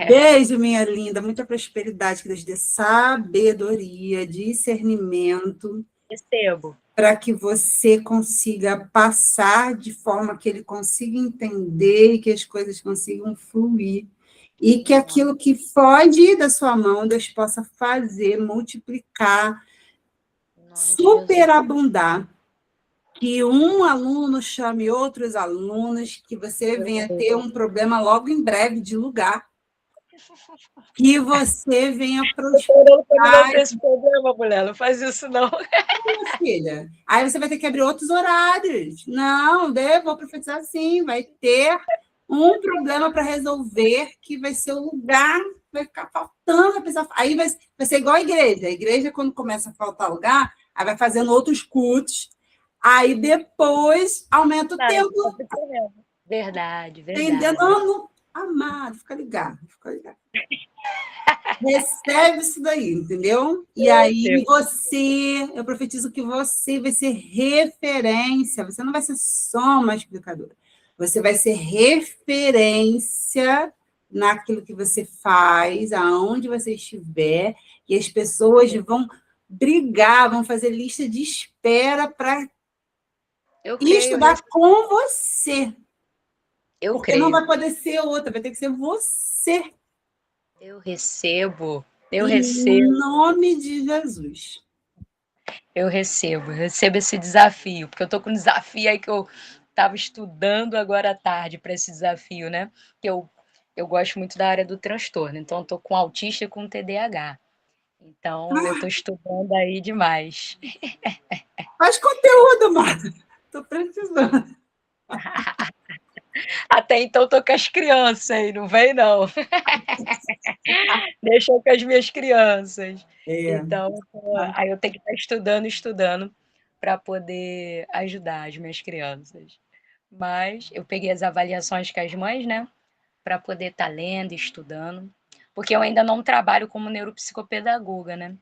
beijo, minha linda. Muita prosperidade, que Deus dê sabedoria, discernimento, Recebo. para que você consiga passar de forma que ele consiga entender e que as coisas consigam fluir. E que aquilo que foge da sua mão, Deus possa fazer, multiplicar, Em nome de Jesus. superabundar. Que um aluno chame outros alunos, que você venha ter um problema logo em breve de lugar, que você venha Orando para não prosperar, ter esse problema, mulher. Não faz isso, não. minha filha. Aí você vai ter que abrir outros horários. Não, vou profetizar assim, vai ter um problema para resolver, que vai ser o lugar, vai ficar faltando a pessoa. Aí vai ser igual a igreja. A igreja, quando começa a faltar lugar, aí vai fazendo outros cultos. Aí depois aumenta o tempo. Verdade, Entendeu? verdade. Não, não, amado, fica ligado, fica ligado. Recebe isso daí, entendeu? E Meu aí Deus. eu profetizo que você vai ser referência, você não vai ser só uma explicadora, você vai ser referência naquilo que você faz, aonde você estiver, e as pessoas vão brigar, vão fazer lista de espera para Eu creio, estudar com você, eu porque não creio. vai poder ser outra, vai ter que ser você. Eu recebo, eu Em recebo, nome de Jesus. eu recebo esse desafio, porque eu tô com um desafio aí que eu estava estudando agora à tarde para esse desafio, né? Que eu gosto muito da área do transtorno, então eu tô com autista e com TDAH. Então eu tô estudando aí demais. Faz conteúdo, mano. Estou precisando. Até então tô com as crianças aí, não vem não. Deixa eu com as minhas crianças. É. Então, aí eu tenho que estar estudando, estudando para poder ajudar as minhas crianças. Mas eu peguei as avaliações com as mães, né, para poder estar lendo e estudando, porque eu ainda não trabalho como neuropsicopedagoga, né?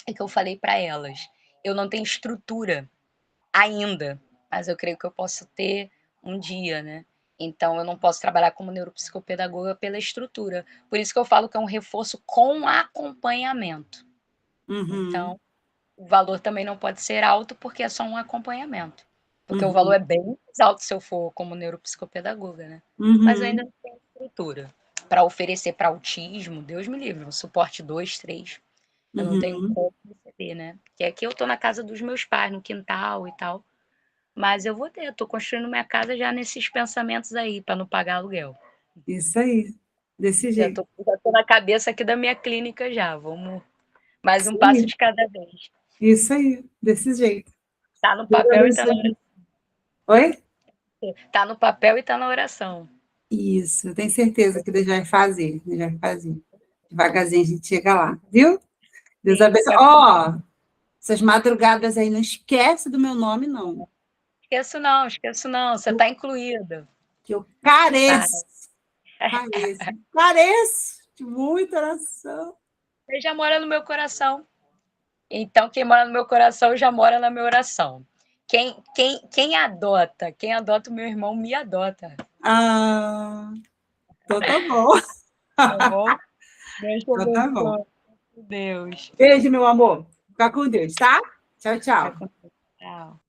É que eu falei para elas. eu não tenho estrutura ainda, mas eu creio que eu posso ter um dia, né? Então, eu não posso trabalhar como neuropsicopedagoga pela estrutura. Por isso que eu falo que é um reforço com acompanhamento. Uhum, Então, o valor também não pode ser alto, porque é só um acompanhamento. Porque o valor uhum, é bem mais alto se eu for como neuropsicopedagoga, né? Mas eu ainda uhum. não tenho estrutura para oferecer para autismo, Deus me livre, um suporte 2, 3. Eu não tenho Uhum. como receber, né? Porque aqui eu tô na casa dos meus pais, no quintal e tal. Mas eu vou ter, eu tô construindo minha casa já nesses pensamentos aí, para não pagar aluguel. Isso aí, desse Já jeito. tô, já tô na cabeça aqui da minha clínica já. Vamos mais um Isso passo aí, de cada vez. isso aí, desse jeito. Tá no Deus papel e tá na abençoe. Oi? oração. Tá no papel e tá na oração. Isso, eu tenho certeza que Deus vai fazer, Deus vai fazer. Devagarzinho a gente chega lá, viu? Deus Sim, abençoe. Ó, essas madrugadas aí, não esquece do meu nome, não. esqueço não, esqueço não. Você tá incluída. Que eu Tá. careço de muita oração. Você já mora no meu coração. Então, quem mora no meu coração já mora na minha oração. Quem adota o meu irmão, me adota. Ah, então tá bom. Tá bom? Deus te Então tá bom. abençoe. Deus. Beijo, meu amor. Fica com Deus, tá? Tchau, Fica tchau. com Deus. Tchau.